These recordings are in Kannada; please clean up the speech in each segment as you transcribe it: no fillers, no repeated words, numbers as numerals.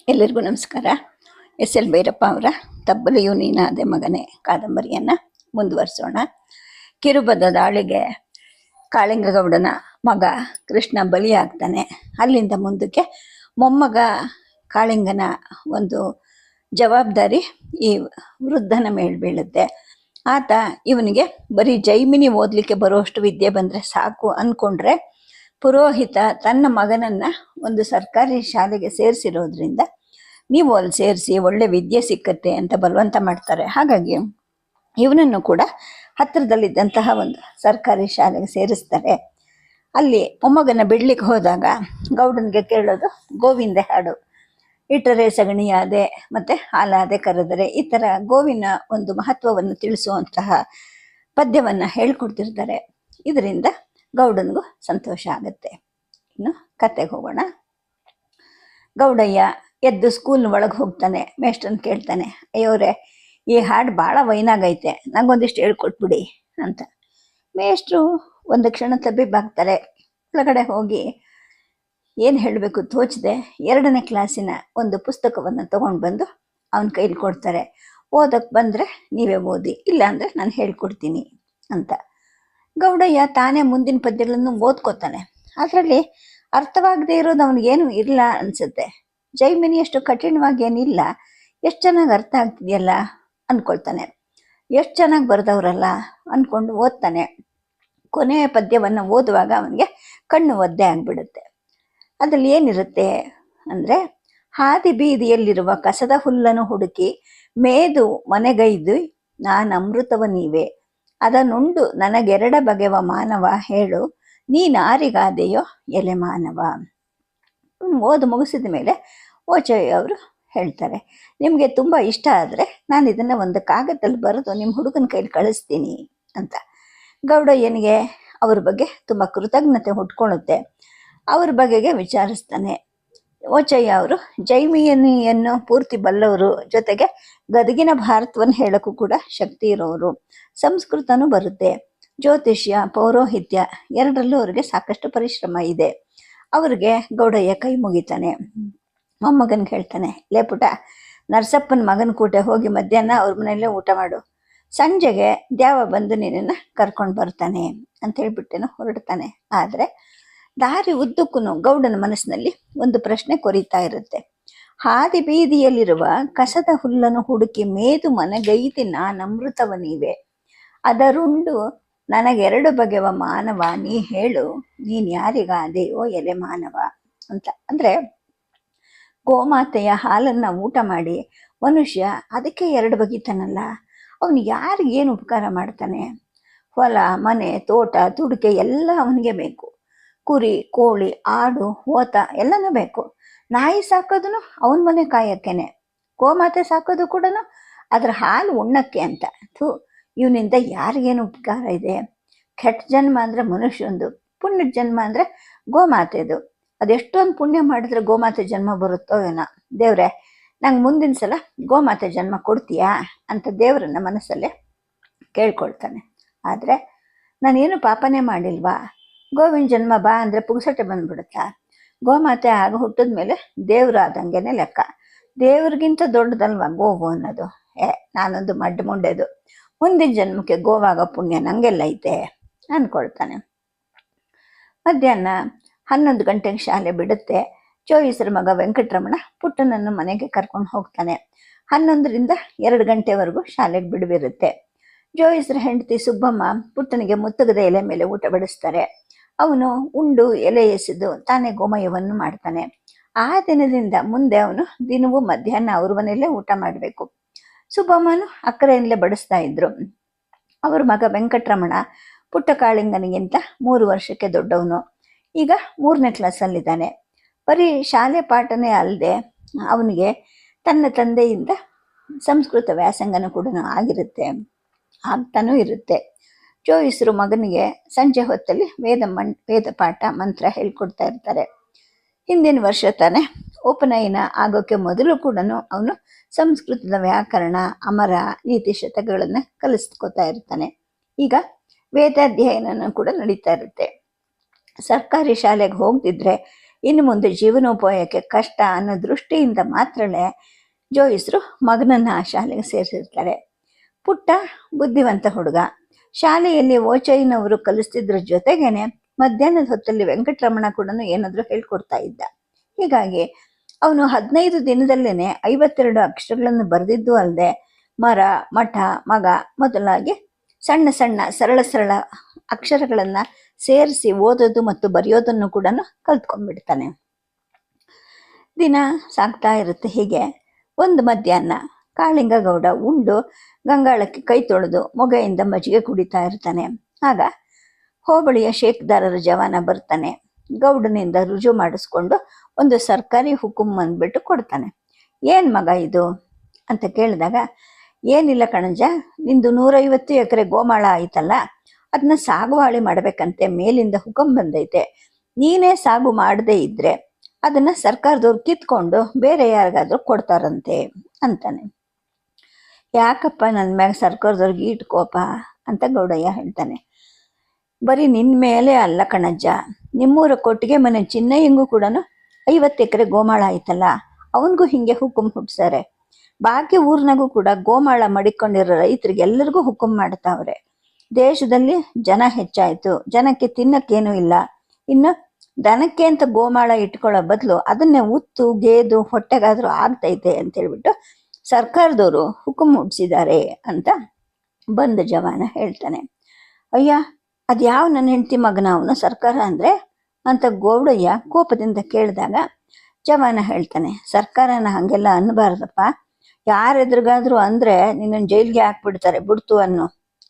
ಎಲ್ಲರಿಗೂ ನಮಸ್ಕಾರ. ಎಸ್ ಭೈರಪ್ಪ ಅವರ ತಬ್ಬಲಿಯು ನೀನಾದೆ ಮಗನೇ ಕಾದಂಬರಿಯನ್ನು ಮುಂದುವರಿಸೋಣ. ಕಿರುಬದ ದಾಳಿಗೆ ಕಾಳಿಂಗಗೌಡನ ಮಗ ಕೃಷ್ಣ ಬಲಿಯಾಗ್ತಾನೆ. ಅಲ್ಲಿಂದ ಮುಂದಕ್ಕೆ ಮೊಮ್ಮಗ ಕಾಳಿಂಗನ ಒಂದು ಜವಾಬ್ದಾರಿ ಈ ವೃದ್ಧನ ಮೇಲೆ ಬೀಳುತ್ತೆ. ಆತ ಇವನಿಗೆ ಬರೀ ಜೈಮಿನಿ ಓದಲಿಕ್ಕೆ ಬರುವಷ್ಟು ವಿದ್ಯೆ ಬಂದರೆ ಸಾಕು ಅಂದ್ಕೊಂಡ್ರೆ ಪುರೋಹಿತ ತನ್ನ ಮಗನನ್ನು ಒಂದು ಸರ್ಕಾರಿ ಶಾಲೆಗೆ ಸೇರಿಸಿರೋದ್ರಿಂದ ನೀವು ಅಲ್ಲಿ ಸೇರಿಸಿ ಒಳ್ಳೆ ವಿದ್ಯೆ ಸಿಕ್ಕತ್ತೆ ಅಂತ ಬಲವಂತ ಮಾಡ್ತಾರೆ. ಹಾಗಾಗಿ ಇವನನ್ನು ಕೂಡ ಹತ್ತಿರದಲ್ಲಿದ್ದಂತಹ ಒಂದು ಸರ್ಕಾರಿ ಶಾಲೆಗೆ ಸೇರಿಸ್ತಾರೆ. ಅಲ್ಲಿ ಮೊಮ್ಮಗನ ಬಿಡ್ಲಿಕ್ಕೆ ಹೋದಾಗ ಗೌಡನಿಗೆ ಕೇಳೋದು ಗೋವಿಂದ ಹಾಡು. ಇಟ್ಟರೆ ಸಗಣಿಯಾದೆ ಮತ್ತು ಹಾಲಾದೆ ಕರೆದರೆ, ಈ ಥರ ಗೋವಿನ ಒಂದು ಮಹತ್ವವನ್ನು ತಿಳಿಸುವಂತಹ ಪದ್ಯವನ್ನು ಹೇಳ್ಕೊಡ್ತಿರ್ತಾರೆ. ಇದರಿಂದ ಗೌಡನಿಗೂ ಸಂತೋಷ ಆಗುತ್ತೆ. ಇನ್ನು ಕತೆಗೆ ಹೋಗೋಣ. ಗೌಡಯ್ಯ ಎದ್ದು ಸ್ಕೂಲ್ ಒಳಗೆ ಹೋಗ್ತಾನೆ. ಮೇಷ್ಟ್ರನ್ನ ಕೇಳ್ತಾನೆ, ಅಯ್ಯೋರೆ ಈ ಹಾಡು ಭಾಳ ವೈನಾಗೈತೆ, ನಂಗೊಂದಿಷ್ಟು ಹೇಳ್ಕೊಟ್ಬಿಡಿ ಅಂತ. ಮೇಷ್ಟ್ರು ಒಂದು ಕ್ಷಣ ತಬ್ಬಿಬ್ಬಾಗ್ತಾರೆ. ಒಳಗಡೆ ಹೋಗಿ ಏನು ಹೇಳಬೇಕು ತೋಚದೆ 2ನೇ ಕ್ಲಾಸಿನ ಒಂದು ಪುಸ್ತಕವನ್ನು ತೊಗೊಂಡು ಬಂದು ಅವನ ಕೈಲಿ ಕೊಡ್ತಾರೆ. ಓದಕ್ಕೆ ಬಂದರೆ ನೀವೇ ಓದಿ, ಇಲ್ಲ ಅಂದರೆ ನಾನು ಹೇಳ್ಕೊಡ್ತೀನಿ ಅಂತ. ಗೌಡಯ್ಯ ತಾನೇ ಮುಂದಿನ ಪದ್ಯಗಳನ್ನು ಓದ್ಕೋತಾನೆ. ಅದರಲ್ಲಿ ಅರ್ಥವಾಗದೇ ಇರೋದು ಅವನಿಗೇನು ಇಲ್ಲ ಅನಿಸುತ್ತೆ. ಜೈಮಿನಿ ಅಷ್ಟು ಕಠಿಣವಾಗಿ ಏನಿಲ್ಲ, ಎಷ್ಟು ಚೆನ್ನಾಗಿ ಅರ್ಥ ಆಗ್ತಿದೆಯಲ್ಲ ಅಂದ್ಕೊಳ್ತಾನೆ. ಎಷ್ಟು ಚೆನ್ನಾಗಿ ಬರೆದವ್ರಲ್ಲ ಅಂದ್ಕೊಂಡು ಓದ್ತಾನೆ. ಕೊನೆಯ ಪದ್ಯವನ್ನು ಓದುವಾಗ ಅವನಿಗೆ ಕಣ್ಣು ಒದ್ದೆ ಆಗಿಬಿಡುತ್ತೆ. ಅದರಲ್ಲಿ ಏನಿರುತ್ತೆ ಅಂದರೆ, ಹಾದಿ ಬೀದಿಯಲ್ಲಿರುವ ಕಸದ ಹುಲ್ಲನ್ನು ಹುಡುಕಿ ಮೇದು ಮನೆಗೈದು ನಾನು ಅಮೃತವ ನೀವೇ, ಅದನ್ನುಂಡು ನನಗೆರಡ ಬಗೆವ ಮಾನವ ಹೇಳು, ನೀನಾರಿಗಾದೆಯೋ ಎಲೆ ಮಾನವ. ಓದು ಮುಗಿಸಿದ ಮೇಲೆ ಓಚಯ್ಯ ಅವರು ಹೇಳ್ತಾರೆ, ನಿಮಗೆ ತುಂಬ ಇಷ್ಟ ಆದರೆ ನಾನು ಇದನ್ನು ಒಂದು ಕಾಗದದಲ್ಲಿ ಬರೆದು ನಿಮ್ಮ ಹುಡುಗನ ಕೈಲಿ ಕಳಿಸ್ತೀನಿ ಅಂತ. ಗೌಡಯ್ಯನಿಗೆ ಅವ್ರ ಬಗ್ಗೆ ತುಂಬ ಕೃತಜ್ಞತೆ ಹುಟ್ಕೊಳ್ಳುತ್ತೆ. ಅವ್ರ ಬಗೆಗೆ ವಿಚಾರಿಸ್ತಾನೆ. ಓಚಯ್ಯ ಅವರು ಜೈಮಿನಿಯನ್ನು ಪೂರ್ತಿ ಬಲ್ಲವರು, ಜೊತೆಗೆ ಗದಗಿನ ಭಾರತವನ್ನು ಹೇಳೋಕ್ಕೂ ಕೂಡ ಶಕ್ತಿ ಇರೋರು. ಸಂಸ್ಕೃತನೂ ಬರುತ್ತೆ. ಜ್ಯೋತಿಷ್ಯ, ಪೌರೋಹಿತ್ಯ ಎರಡರಲ್ಲೂ ಅವರಿಗೆ ಸಾಕಷ್ಟು ಪರಿಶ್ರಮ ಇದೆ. ಅವ್ರಿಗೆ ಗೌಡಯ್ಯ ಕೈ ಮುಗಿತಾನೆ. ಮೊಮ್ಮಗನಿಗೆ ಹೇಳ್ತಾನೆ, ಲೇ ಪುಟ, ನರಸಪ್ಪನ ಮಗನ ಕೂಟೆ ಹೋಗಿ ಮಧ್ಯಾಹ್ನ ಅವ್ರ ಮನೆಯಲ್ಲೇ ಊಟ ಮಾಡು, ಸಂಜೆಗೆ ದ್ಯಾವ ಬಂದು ನಿನ್ನನ್ನು ಕರ್ಕೊಂಡು ಬರ್ತಾನೆ ಅಂತ ಹೇಳ್ಬಿಟ್ಟೇನೋ ಹೊರಡ್ತಾನೆ. ಆದರೆ ದಾರಿ ಉದ್ದಕ್ಕೂ ಗೌಡನ ಮನಸ್ಸಿನಲ್ಲಿ ಒಂದು ಪ್ರಶ್ನೆ ಕೊರಿತಾ ಇರುತ್ತೆ. ಹಾದಿ ಬೀದಿಯಲ್ಲಿರುವ ಕಸದ ಹುಲ್ಲನ್ನು ಹುಡುಕಿ ಮೇದು ಮನೆಗೈತಿ ನಾನಮೃತವ ನೀವೇ, ಅದರುಂಡು ನನಗೆರಡು ಬಗೆವ ಮಾನವ ನೀ ಹೇಳು, ನೀನು ಯಾರಿಗಾದೆಯೋ ಎಲೆ ಮಾನವ ಅಂತ. ಅಂದರೆ ಗೋಮಾತೆಯ ಹಾಲನ್ನು ಊಟ ಮಾಡಿ ಮನುಷ್ಯ ಅದಕ್ಕೆ 2 ಬಗೆತಾನಲ್ಲ, ಅವನು ಯಾರಿಗೇನು ಉಪಕಾರ ಮಾಡ್ತಾನೆ? ಹೊಲ, ಮನೆ, ತೋಟ, ತುಡಿಕೆ ಎಲ್ಲ ಅವನಿಗೆ ಬೇಕು. ಕುರಿ, ಕೋಳಿ, ಆಡು, ಓತ ಎಲ್ಲನೂ ಬೇಕು. ನಾಯಿ ಸಾಕೋದು ಅವನ ಮನೆ ಕಾಯೋಕ್ಕೇನೆ. ಗೋಮಾತೆ ಸಾಕೋದು ಕೂಡ ಅದರ ಹಾಲು ಉಣ್ಣಕ್ಕೆ ಅಂತ. ಇವನಿಂದ ಯಾರಿಗೇನು ಉಪಕಾರ ಇದೆ? ಕೆಟ್ಟ ಜನ್ಮ ಅಂದರೆ ಮನುಷ್ಯಂದು, ಪುಣ್ಯದ ಜನ್ಮ ಅಂದರೆ ಗೋಮಾತೆದು. ಅದೆಷ್ಟೊಂದು ಪುಣ್ಯ ಮಾಡಿದ್ರೆ ಗೋಮಾತೆ ಜನ್ಮ ಬರುತ್ತೋ ಏನೋ. ದೇವ್ರೆ, ನಂಗೆ ಮುಂದಿನ ಸಲ ಗೋಮಾತೆ ಜನ್ಮ ಕೊಡ್ತೀಯಾ ಅಂತ ದೇವರನ್ನ ಮನಸ್ಸಲ್ಲೇ ಕೇಳ್ಕೊಳ್ತಾನೆ. ಆದರೆ ನಾನೇನು ಪಾಪನೇ ಮಾಡಿಲ್ವಾ? ಗೋವಿನ ಜನ್ಮ ಬಾ ಅಂದರೆ ಪುಗ್ಸಟ್ಟೆ ಬಂದ್ಬಿಡುತ್ತಾ? ಗೋಮಾತೆ ಆಗ ಹುಟ್ಟಿದ ಮೇಲೆ ದೇವ್ರು ಆದಂಗೆನೆ ಲೆಕ್ಕ. ದೇವ್ರಿಗಿಂತ ದೊಡ್ಡದಲ್ವಾ ಗೋವು ಅನ್ನೋದು? ನಾನೊಂದು ಮಡ್ಡು ಮುಂಡೆದು, ಮುಂದಿನ ಜನ್ಮಕ್ಕೆ ಗೋವಾಗ ಪುಣ್ಯ ನಂಗೆಲ್ಲ ಐತೆ ಅಂದ್ಕೊಳ್ತಾನೆ. ಮಧ್ಯಾಹ್ನ 11 ಗಂಟೆಗೆ ಶಾಲೆ ಬಿಡುತ್ತೆ. ಜೋಯಿಸರ ಮಗ ವೆಂಕಟರಮಣ ಪುಟ್ಟನನ್ನು ಮನೆಗೆ ಕರ್ಕೊಂಡು ಹೋಗ್ತಾನೆ. 11ರಿಂದ 2 ಗಂಟೆವರೆಗೂ ಶಾಲೆಗೆ ಬಿಡುವಿರುತ್ತೆ. ಜೋಯಿಸರ ಹೆಂಡತಿ ಸುಬ್ಬಮ್ಮ ಪುಟ್ಟನಿಗೆ ಮುತ್ತಗದ ಎಲೆ ಮೇಲೆ ಊಟ ಬಡಿಸ್ತಾರೆ. ಅವನು ಉಂಡು ಎಲೆ ಎಸೆದು ತಾನೇ ಗೋಮಯವನ್ನು ಮಾಡ್ತಾನೆ. ಆ ದಿನದಿಂದ ಮುಂದೆ ಅವನು ದಿನವೂ ಮಧ್ಯಾಹ್ನ ಅವ್ರ ಮನೆಯಲ್ಲೇ ಊಟ ಮಾಡಬೇಕು. ಸುಬ್ಬಮ್ಮನು ಅಕ್ಕರೆಯಲ್ಲೇ ಬಡಿಸ್ತಾ ಇದ್ರು. ಅವ್ರ ಮಗ ವೆಂಕಟರಮಣ ಪುಟ್ಟ ಕಾಳಿಂಗನಿಗಿಂತ 3 ವರ್ಷಕ್ಕೆ ದೊಡ್ಡವನು. ಈಗ 3ನೇ ಕ್ಲಾಸಲ್ಲಿದ್ದಾನೆ. ಬರೀ ಶಾಲೆ ಪಾಠನೇ ಅಲ್ಲದೆ ಅವನಿಗೆ ತನ್ನ ತಂದೆಯಿಂದ ಸಂಸ್ಕೃತ ವ್ಯಾಸಂಗನೂ ಕೂಡ ಆಗ್ತಾನೂ ಇರುತ್ತೆ. ಜೋಯಿಸರು ಮಗನಿಗೆ ಸಂಜೆ ಹೊತ್ತಲ್ಲಿ ವೇದ ಪಾಠ ಮಂತ್ರ ಹೇಳ್ಕೊಡ್ತಾ ಇರ್ತಾರೆ. ಹಿಂದಿನ ವರ್ಷ ತಾನೇ ಉಪನಯನ ಆಗೋಕ್ಕೆ ಮೊದಲು ಕೂಡ ಅವನು ಸಂಸ್ಕೃತದ ವ್ಯಾಕರಣ, ಅಮರ, ನೀತಿ ಶತಕಗಳನ್ನು ಕಲಿಸ್ಕೋತಾ ಇರ್ತಾನೆ. ಈಗ ವೇದಾಧ್ಯಯನ ಕೂಡ ನಡೀತಾ ಇರುತ್ತೆ. ಸರ್ಕಾರಿ ಶಾಲೆಗೆ ಹೋಗ್ತಿದ್ರೆ ಇನ್ನು ಮುಂದೆ ಜೀವನೋಪಾಯಕ್ಕೆ ಕಷ್ಟ ಅನ್ನೋ ದೃಷ್ಟಿಯಿಂದ ಮಾತ್ರಲೇ ಜೋಯಿಸರು ಮಗನನ್ನು ಆ ಶಾಲೆಗೆ ಸೇರಿಸಿರ್ತಾರೆ. ಪುಟ್ಟ ಬುದ್ಧಿವಂತ ಹುಡುಗ. ಶಾಲೆಯಲ್ಲಿ ಓಚೈನವರು ಕಲಿಸ್ತಿದ್ರ ಜೊತೆಗೇನೆ ಮಧ್ಯಾಹ್ನದ ಹೊತ್ತಲ್ಲಿ ವೆಂಕಟರಮಣ ಕೂಡ ಏನಾದರೂ ಹೇಳ್ಕೊಡ್ತಾ ಇದ್ದ. ಹೀಗಾಗಿ ಅವನು 15 ದಿನದಲ್ಲೇನೆ 52 ಅಕ್ಷರಗಳನ್ನು ಬರೆದಿದ್ದು ಅಲ್ಲದೆ ಮರ, ಮಠ, ಮಗ ಮೊದಲಾಗಿ ಸಣ್ಣ ಸಣ್ಣ ಸರಳ ಸರಳ ಅಕ್ಷರಗಳನ್ನು ಸೇರಿಸಿ ಓದೋದು ಮತ್ತು ಬರೆಯೋದನ್ನು ಕೂಡ ಕಲ್ತ್ಕೊಂಡ್ಬಿಡ್ತಾನೆ. ದಿನ ಸಾಗ್ತಾ ಇರುತ್ತೆ. ಹೀಗೆ ಒಂದು ಮಧ್ಯಾಹ್ನ ಕಾಳಿಂಗಗೌಡ ಉಂಡು ಗಂಗಾಳಕ್ಕೆ ಕೈ ತೊಳೆದು ಮೊಗೆಯಿಂದ ಮಜ್ಜಿಗೆ ಕುಡಿತಾ ಇರ್ತಾನೆ. ಆಗ ಹೋಬಳಿಯ ಶೇಕ್ದಾರರ ಜವಾನ ಬರ್ತಾನೆ. ಗೌಡನಿಂದ ರುಜು ಮಾಡಿಸ್ಕೊಂಡು ಒಂದು ಸರ್ಕಾರಿ ಹುಕುಂ ಅಂದ್ಬಿಟ್ಟು ಕೊಡ್ತಾನೆ. ಏನು ಮಗ ಇದು ಅಂತ ಕೇಳಿದಾಗ, ಏನಿಲ್ಲ ಕಣಜ, ನಿಂದು 150 ಎಕರೆ ಗೋಮಾಳ ಆಯ್ತಲ್ಲ, ಅದನ್ನ ಸಾಗುವಾಳಿ ಮಾಡ್ಬೇಕಂತೆ ಮೇಲಿಂದ ಹುಕುಂ ಬಂದೈತೆ. ನೀನೇ ಸಾಗು ಮಾಡದೇ ಇದ್ರೆ ಅದನ್ನ ಸರ್ಕಾರದವ್ರು ಕಿತ್ಕೊಂಡು ಬೇರೆ ಯಾರಿಗಾದ್ರೂ ಕೊಡ್ತಾರಂತೆ ಅಂತಾನೆ. ಯಾಕಪ್ಪ ನನ್ನ ಮ್ಯಾಗ ಸರ್ಕಾರದವ್ರಿಗೆ ಇಟ್ಕೋಪ ಅಂತ ಗೌಡಯ್ಯ ಹೇಳ್ತಾನೆ. ಬರೀ ನಿನ್ನ ಮೇಲೆ ಅಲ್ಲ ಕಣಜ್ಜ, ನಿಮ್ಮೂರ ಕೊಟ್ಟಿಗೆ ಮನೆ ಚಿನ್ನಯ್ಯಂಗೂ ಕೂಡ 50 ಎಕರೆ ಗೋಮಾಳ ಆಯ್ತಲ್ಲ, ಅವನಿಗೂ ಹಿಂಗೆ ಹುಕುಂ ಹುಟ್ಟಿಸ್ತಾರೆ. ಬಾಕಿ ಊರ್ನಾಗೂ ಕೂಡ ಗೋಮಾಳ ಮಡಿಕೊಂಡಿರೋ ರೈತರಿಗೆಲ್ಲರಿಗೂ ಹುಕುಂ ಮಾಡ್ತಾವ್ರೆ. ದೇಶದಲ್ಲಿ ಜನ ಹೆಚ್ಚಾಯ್ತು, ಜನಕ್ಕೆ ತಿನ್ನಕ್ಕೇನೂ ಇಲ್ಲ, ಇನ್ನು ದನಕ್ಕೆ ಅಂತ ಗೋಮಾಳ ಇಟ್ಕೊಳ್ಳೋ ಬದಲು ಅದನ್ನೇ ಉತ್ತು ಗೇದು ಹೊಟ್ಟೆಗಾದ್ರೂ ಆಗ್ತೈತೆ ಅಂತ ಹೇಳ್ಬಿಟ್ಟು ಸರ್ಕಾರದವರು ಹುಕುಂ ಹುಟ್ಟಿಸಿದ್ದಾರೆ ಅಂತ ಬಂದ ಜವಾನ ಹೇಳ್ತಾನೆ. ಅಯ್ಯ, ಅದ್ಯಾವ ನನ್ನ ಹೆಂಡತಿ ಮಗನ ಅವನು ಸರ್ಕಾರ ಅಂದರೆ ಅಂತ ಗೌಡಯ್ಯ ಕೋಪದಿಂದ ಕೇಳಿದಾಗ ಜವಾನ ಹೇಳ್ತಾನೆ, ಸರ್ಕಾರನ ಹಾಗೆಲ್ಲ ಅನ್ನಬಾರ್ದಪ್ಪ, ಯಾರೆದ್ರಿಗಾದ್ರೂ ಅಂದರೆ ನಿನ್ನನ್ನು ಜೈಲಿಗೆ ಹಾಕ್ಬಿಡ್ತಾರೆ, ಬಿಡ್ತು ಅನ್ನು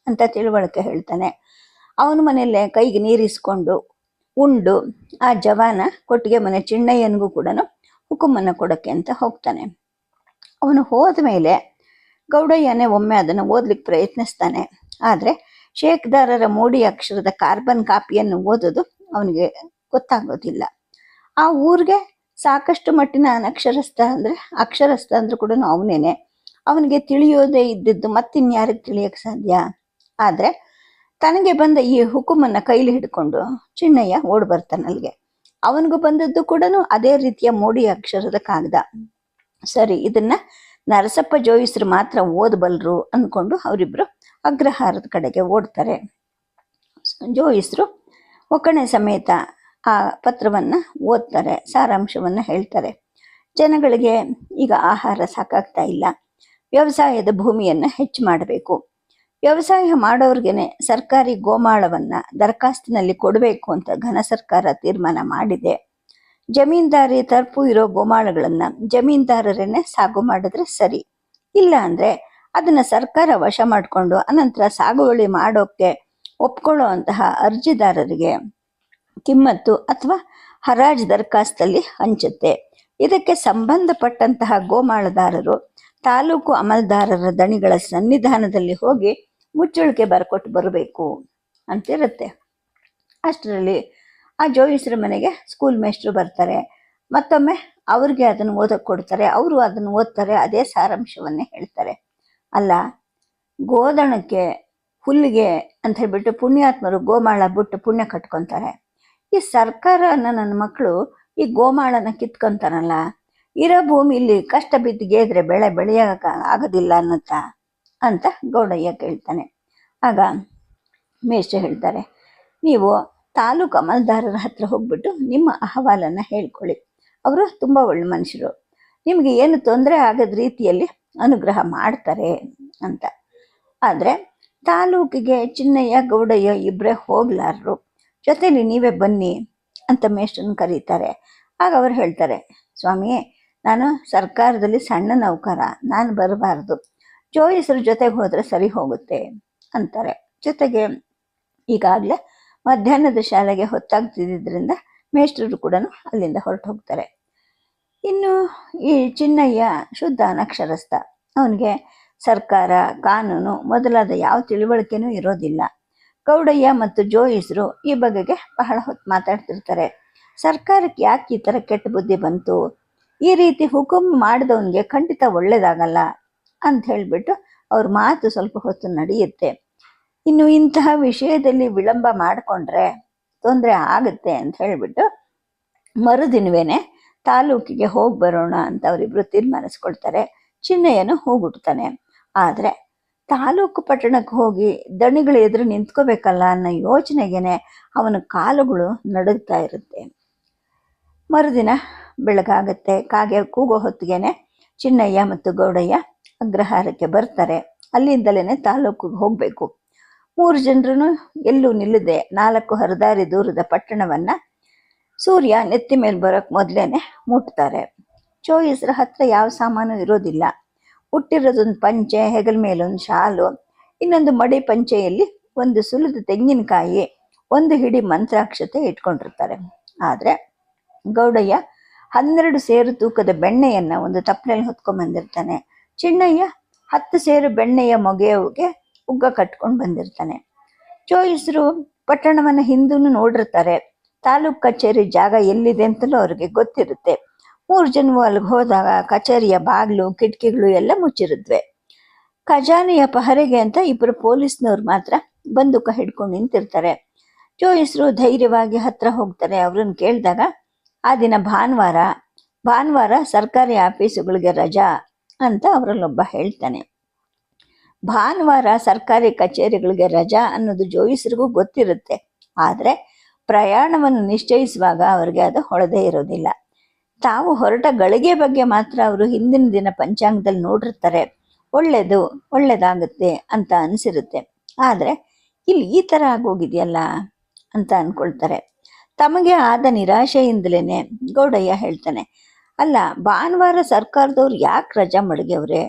ಅಂತ ತಿಳುವಳಿಕೆ ಹೇಳ್ತಾನೆ. ಅವನ ಮನೆಯಲ್ಲೇ ಕೈಗೆ ನೀರಿಸ್ಕೊಂಡು ಉಂಡು ಆ ಜವಾನ ಕೊಟ್ಟಿಗೆ ಮನೆ ಚಿಣ್ಣಯ್ಯನಿಗೂ ಕೂಡ ಹುಕುಮನ್ನು ಕೊಡೋಕ್ಕೆ ಅಂತ ಹೋಗ್ತಾನೆ. ಅವನು ಹೋದ ಮೇಲೆ ಗೌಡಯ್ಯನೇ ಒಮ್ಮೆ ಅದನ್ನು ಓದ್ಲಿಕ್ಕೆ ಪ್ರಯತ್ನಿಸ್ತಾನೆ. ಆದರೆ ಶೇಕ್ದಾರರ ಮೋಡಿ ಅಕ್ಷರದ ಕಾರ್ಬನ್ ಕಾಪಿಯನ್ನು ಓದೋದು ಅವನಿಗೆ ಗೊತ್ತಾಗೋದಿಲ್ಲ. ಆ ಊರಿಗೆ ಸಾಕಷ್ಟು ಮಟ್ಟಿನ ಅಕ್ಷರಸ್ಥ ಅಂದ್ರೂ ಕೂಡ ಅವನೇನೆ. ಅವನಿಗೆ ತಿಳಿಯೋದೇ ಇದ್ದಿದ್ದು ಮತ್ತಿನ್ಯಾರಿಗೆ ತಿಳಿಯೋಕ್ಕೆ ಸಾಧ್ಯ? ಆದರೆ ತನಗೆ ಬಂದ ಈ ಹುಕುಮನ್ನು ಕೈಲಿ ಹಿಡ್ಕೊಂಡು ಚಿಣ್ಣಯ್ಯ ಓಡ್ ಬರ್ತಾನೆ ಅಲ್ಲಿಗೆ. ಅವನಿಗೂ ಬಂದದ್ದು ಕೂಡ ಅದೇ ರೀತಿಯ ಮೋಡಿ ಅಕ್ಷರದ ಕಾಗದ. ಸರಿ, ಇದನ್ನ ನರಸಪ್ಪ ಜೋಯಿಸರು ಮಾತ್ರ ಓದಬಲ್ರು ಅಂದ್ಕೊಂಡು ಅವರಿಬ್ರು ಅಗ್ರಹಾರದ ಕಡೆಗೆ ಓಡ್ತಾರೆ. ಜೋಯಿಸರು ಒಕ್ಕಣೆ ಸಮೇತ ಆ ಪತ್ರವನ್ನು ಓದ್ತಾರೆ, ಸಾರಾಂಶವನ್ನು ಹೇಳ್ತಾರೆ. ಜನಗಳಿಗೆ ಈಗ ಆಹಾರ ಸಾಕಾಗ್ತಾ ಇಲ್ಲ, ವ್ಯವಸಾಯದ ಭೂಮಿಯನ್ನು ಹೆಚ್ಚು ಮಾಡಬೇಕು, ವ್ಯವಸಾಯ ಮಾಡೋರ್ಗೆನೆ ಸರ್ಕಾರಿ ಗೋಮಾಳವನ್ನು ದರಖಾಸ್ತಿನಲ್ಲಿ ಕೊಡಬೇಕು ಅಂತ ಘನ ಸರ್ಕಾರ ತೀರ್ಮಾನ ಮಾಡಿದೆ. ಜಮೀನ್ದಾರಿ ತರ್ಪು ಇರೋ ಗೋಮಾಳಗಳನ್ನು ಜಮೀನ್ದಾರರೇನೆ ಸಾಗು ಮಾಡಿದ್ರೆ ಸರಿ, ಇಲ್ಲ ಅಂದರೆ ಅದನ್ನು ಸರ್ಕಾರ ವಶ ಮಾಡಿಕೊಂಡು ಅನಂತರ ಸಾಗುವಳಿ ಮಾಡೋಕ್ಕೆ ಒಪ್ಕೊಳ್ಳೋ ಅಂತಹ ಅರ್ಜಿದಾರರಿಗೆ ಕಿಮ್ಮತ್ತು ಅಥವಾ ಹರಾಜು ದರಖಾಸ್ತಲ್ಲಿ ಹಂಚುತ್ತೆ. ಇದಕ್ಕೆ ಸಂಬಂಧಪಟ್ಟಂತಹ ಗೋಮಾಳದಾರರು ತಾಲೂಕು ಅಮಲ್ದಾರರ ದಣಿಗಳ ಸನ್ನಿಧಾನದಲ್ಲಿ ಹೋಗಿ ಮುಚ್ಚಳಿಕೆ ಬರ್ಕೊಟ್ಟು ಬರಬೇಕು ಅಂತಿರುತ್ತೆ. ಅಷ್ಟರಲ್ಲಿ ಆ ಜೋಯಿಸರ ಮನೆಗೆ ಸ್ಕೂಲ್ ಮೇಸ್ಟ್ರು ಬರ್ತಾರೆ. ಮತ್ತೊಮ್ಮೆ ಅವ್ರಿಗೆ ಅದನ್ನು ಓದಕ್ಕೆ ಕೊಡ್ತಾರೆ. ಅವರು ಅದನ್ನು ಓದ್ತಾರೆ, ಅದೇ ಸಾರಾಂಶವನ್ನೇ ಹೇಳ್ತಾರೆ. ಅಲ್ಲ, ಗೋದಣಕ್ಕೆ ಹುಲ್ಲಿಗೆ ಅಂತ ಹೇಳ್ಬಿಟ್ಟು ಪುಣ್ಯಾತ್ಮರು ಗೋಮಾಳ ಬಿಟ್ಟು ಪುಣ್ಯ ಕಟ್ಕೊತಾರೆ. ಈ ಸರ್ಕಾರನ ನನ್ನ ಮಕ್ಕಳು ಈ ಗೋಮಾಳನ ಕಿತ್ಕೊಂತಾರಲ್ಲ, ಇರೋ ಭೂಮಿಲಿ ಕಷ್ಟ ಬಿದ್ದು ಗೆದ್ರೆ ಬೆಳೆ ಬೆಳೆಯೋಕೆ ಆಗೋದಿಲ್ಲ ಅನ್ನುತ್ತಾ ಅಂತ ಗೌಡಯ್ಯ ಕೇಳ್ತಾನೆ. ಆಗ ಮೇಷ್ಟ್ರು ಹೇಳ್ತಾರೆ, ನೀವು ತಾಲೂಕು ಅಮಲ್ದಾರರ ಹತ್ರ ಹೋಗ್ಬಿಟ್ಟು ನಿಮ್ಮ ಅಹವಾಲನ್ನು ಹೇಳ್ಕೊಳ್ಳಿ, ಅವರು ತುಂಬ ಒಳ್ಳೆ ಮನುಷ್ಯರು, ನಿಮಗೆ ಏನು ತೊಂದರೆ ಆಗದ ರೀತಿಯಲ್ಲಿ ಅನುಗ್ರಹ ಮಾಡ್ತಾರೆ ಅಂತ. ಆದರೆ ತಾಲೂಕಿಗೆ ಚಿನ್ನಯ್ಯ ಗೌಡಯ್ಯ ಇಬ್ಬರೇ ಹೋಗ್ಲಾರರು, ಜೊತೆಲಿ ನೀವೇ ಬನ್ನಿ ಅಂತ ಮೇಷ್ಟ್ರನ್ನ ಕರೀತಾರೆ. ಆಗ ಅವರು ಹೇಳ್ತಾರೆ, ಸ್ವಾಮಿ, ನಾನು ಸರ್ಕಾರದಲ್ಲಿ ಸಣ್ಣ ನೌಕರ, ನಾನು ಬರಬಾರ್ದು, ಜೋಯಿಸರ ಜೊತೆಗೆ ಹೋದರೆ ಸರಿ ಹೋಗುತ್ತೆ ಅಂತಾರೆ. ಜೊತೆಗೆ ಈಗಾಗಲೇ ಮಧ್ಯಾಹ್ನದ ಶಾಲೆಗೆ ಹೊತ್ತಾಗ್ತಿದ್ದರಿಂದ ಮೇಷ್ಟ್ರು ಕೂಡ ಅಲ್ಲಿಂದ ಹೊರಟು ಹೋಗ್ತಾರೆ. ಇನ್ನು ಈ ಚಿನ್ನಯ್ಯ ಶುದ್ಧ ಅನಕ್ಷರಸ್ಥ, ಅವನಿಗೆ ಸರ್ಕಾರ, ಕಾನೂನು ಮೊದಲಾದ ಯಾವ ತಿಳುವಳಿಕೆನೂ ಇರೋದಿಲ್ಲ. ಗೌಡಯ್ಯ ಮತ್ತು ಜೋಯಿಸರು ಈ ಬಗೆಗೆ ಬಹಳ ಹೊತ್ತು ಮಾತಾಡ್ತಿರ್ತಾರೆ. ಸರ್ಕಾರಕ್ಕೆ ಯಾಕೆ ಈ ಥರ ಕೆಟ್ಟ ಬುದ್ಧಿ ಬಂತು, ಈ ರೀತಿ ಹುಕುಂ ಮಾಡಿದವನಿಗೆ ಖಂಡಿತ ಒಳ್ಳೇದಾಗಲ್ಲ ಅಂತ ಹೇಳಿಬಿಟ್ಟು ಅವ್ರ ಮಾತು ಸ್ವಲ್ಪ ಹೊತ್ತು ನಡೆಯುತ್ತೆ. ಇನ್ನು ಇಂತಹ ವಿಷಯದಲ್ಲಿ ವಿಳಂಬ ಮಾಡಿಕೊಂಡ್ರೆ ತೊಂದರೆ ಆಗುತ್ತೆ ಅಂತ ಹೇಳಿಬಿಟ್ಟು ಮರುದಿನವೇನೆ ತಾಲೂಕಿಗೆ ಹೋಗಿ ಬರೋಣ ಅಂತ ಅವರಿಬ್ರು ತೀರ್ಮಾನಿಸ್ಕೊಳ್ತಾರೆ. ಚಿನ್ನಯ್ಯನು ಹೋಗ್ಬಿಡ್ತಾನೆ. ಆದರೆ ತಾಲೂಕು ಪಟ್ಟಣಕ್ಕೆ ಹೋಗಿ ದಣಿಗಳು ಎದುರು ನಿಂತ್ಕೋಬೇಕಲ್ಲ ಅನ್ನೋ ಯೋಚನೆಗೇನೆ ಅವನ ಕಾಲುಗಳು ನಡುಗ್ತಾ ಇರುತ್ತೆ. ಮರುದಿನ ಬೆಳಗಾಗತ್ತೆ. ಕಾಗೆ ಕೂಗೋ ಹೊತ್ತಿಗೆನೆ ಚಿನ್ನಯ್ಯ ಮತ್ತು ಗೌಡಯ್ಯ ಅಗ್ರಹಾರಕ್ಕೆ ಬರ್ತಾರೆ. ಅಲ್ಲಿಂದಲೇ ತಾಲೂಕಿಗೆ ಹೋಗಬೇಕು. 3 ಜನರು ಎಲ್ಲೂ ನಿಲ್ಲದೆ 4 ಹರದಾರಿ ದೂರದ ಪಟ್ಟಣವನ್ನ ಸೂರ್ಯ ನೆತ್ತಿ ಮೇಲೆ ಬರೋಕ್ಕೆ ಮೊದಲೇನೆ ಮುಟ್ತಾರೆ. ಜೋಯಿಸ್ರ ಹತ್ರ ಯಾವ ಸಾಮಾನು ಇರೋದಿಲ್ಲ. ಹುಟ್ಟಿರೋದೊಂದು ಪಂಚೆ, ಹೆಗಲ ಮೇಲೊಂದು ಶಾಲು, ಇನ್ನೊಂದು ಮಡಿ ಪಂಚೆಯಲ್ಲಿ ಒಂದು ಸುಲಿದ ತೆಂಗಿನಕಾಯಿ, ಒಂದು ಹಿಡಿ ಮಂತ್ರಾಕ್ಷತೆ ಇಟ್ಕೊಂಡಿರ್ತಾರೆ. ಆದರೆ ಗೌಡಯ್ಯ 12 ಸೇರು ತೂಕದ ಬೆಣ್ಣೆಯನ್ನ ಒಂದು ತಪ್ಪಲೆಯಲ್ಲಿ ಹೊತ್ಕೊಂಡ್ ಬಂದಿರ್ತಾನೆ. ಚಿನ್ನಯ್ಯ 10 ಸೇರು ಬೆಣ್ಣೆಯ ಮೊಗೆಯವ್ಗೆ ಉಗ್ಗ ಕಟ್ಕೊಂಡು ಬಂದಿರ್ತಾನೆ. ಜೋಯಿಸ್ರು ಪಟ್ಟಣವನ್ನ ಹಿಂದೂ ನೋಡಿರ್ತಾರೆ. ತಾಲೂಕ್ ಕಚೇರಿ ಜಾಗ ಎಲ್ಲಿದೆ ಅಂತಲೂ ಅವ್ರಿಗೆ ಗೊತ್ತಿರುತ್ತೆ. 3 ಜನವು ಅಲ್ಲಿಗೆ ಹೋದಾಗ ಕಚೇರಿಯ ಬಾಗಿಲು ಕಿಟಕಿಗಳು ಎಲ್ಲ ಮುಚ್ಚಿರುತ್ತವೆ. ಖಜಾನೆಯ ಪಹರೆಗೆ ಅಂತ 2 ಪೊಲೀಸ್ನವ್ರು ಮಾತ್ರ ಬಂದೂಕ ಹಿಡ್ಕೊಂಡು ನಿಂತಿರ್ತಾರೆ. ಜೋಯಿಸ್ರು ಧೈರ್ಯವಾಗಿ ಹತ್ರ ಹೋಗ್ತಾರೆ. ಅವ್ರನ್ನ ಕೇಳಿದಾಗ ಆ ದಿನ ಭಾನುವಾರ ಸರ್ಕಾರಿ ಆಫೀಸುಗಳಿಗೆ ರಜಾ ಅಂತ ಅವರಲ್ಲೊಬ್ಬ ಹೇಳ್ತಾನೆ. ಭಾನುವಾರ ಸರ್ಕಾರಿ ಕಚೇರಿಗಳಿಗೆ ರಜಾ ಅನ್ನೋದು ಜೋಯಿಸ್ರಿಗೂ ಗೊತ್ತಿರುತ್ತೆ. ಆದರೆ ಪ್ರಯಾಣವನ್ನು ನಿಶ್ಚಯಿಸುವಾಗ ಅವ್ರಿಗೆ ಅದು ಹೊಳದೇ ಇರೋದಿಲ್ಲ. ತಾವು ಹೊರಟ ಗಳಿಗೆ ಬಗ್ಗೆ ಮಾತ್ರ ಅವರು ಹಿಂದಿನ ದಿನ ಪಂಚಾಂಗದಲ್ಲಿ ನೋಡಿರ್ತಾರೆ. ಒಳ್ಳೇದಾಗುತ್ತೆ ಅಂತ ಅನಿಸಿರುತ್ತೆ. ಆದರೆ ಇಲ್ಲಿ ಈ ಥರ ಆಗೋಗಿದೆಯಲ್ಲ ಅಂತ ಅಂದ್ಕೊಳ್ತಾರೆ. ತಮಗೆ ಆದ ನಿರಾಶೆಯಿಂದಲೇ ಗೌಡಯ್ಯ ಹೇಳ್ತಾನೆ, ಅಲ್ಲ, ಭಾನುವಾರ ಸರ್ಕಾರದವ್ರು ಯಾಕೆ ರಜಾ ಮಡಗ್ಯವ್ರೆ?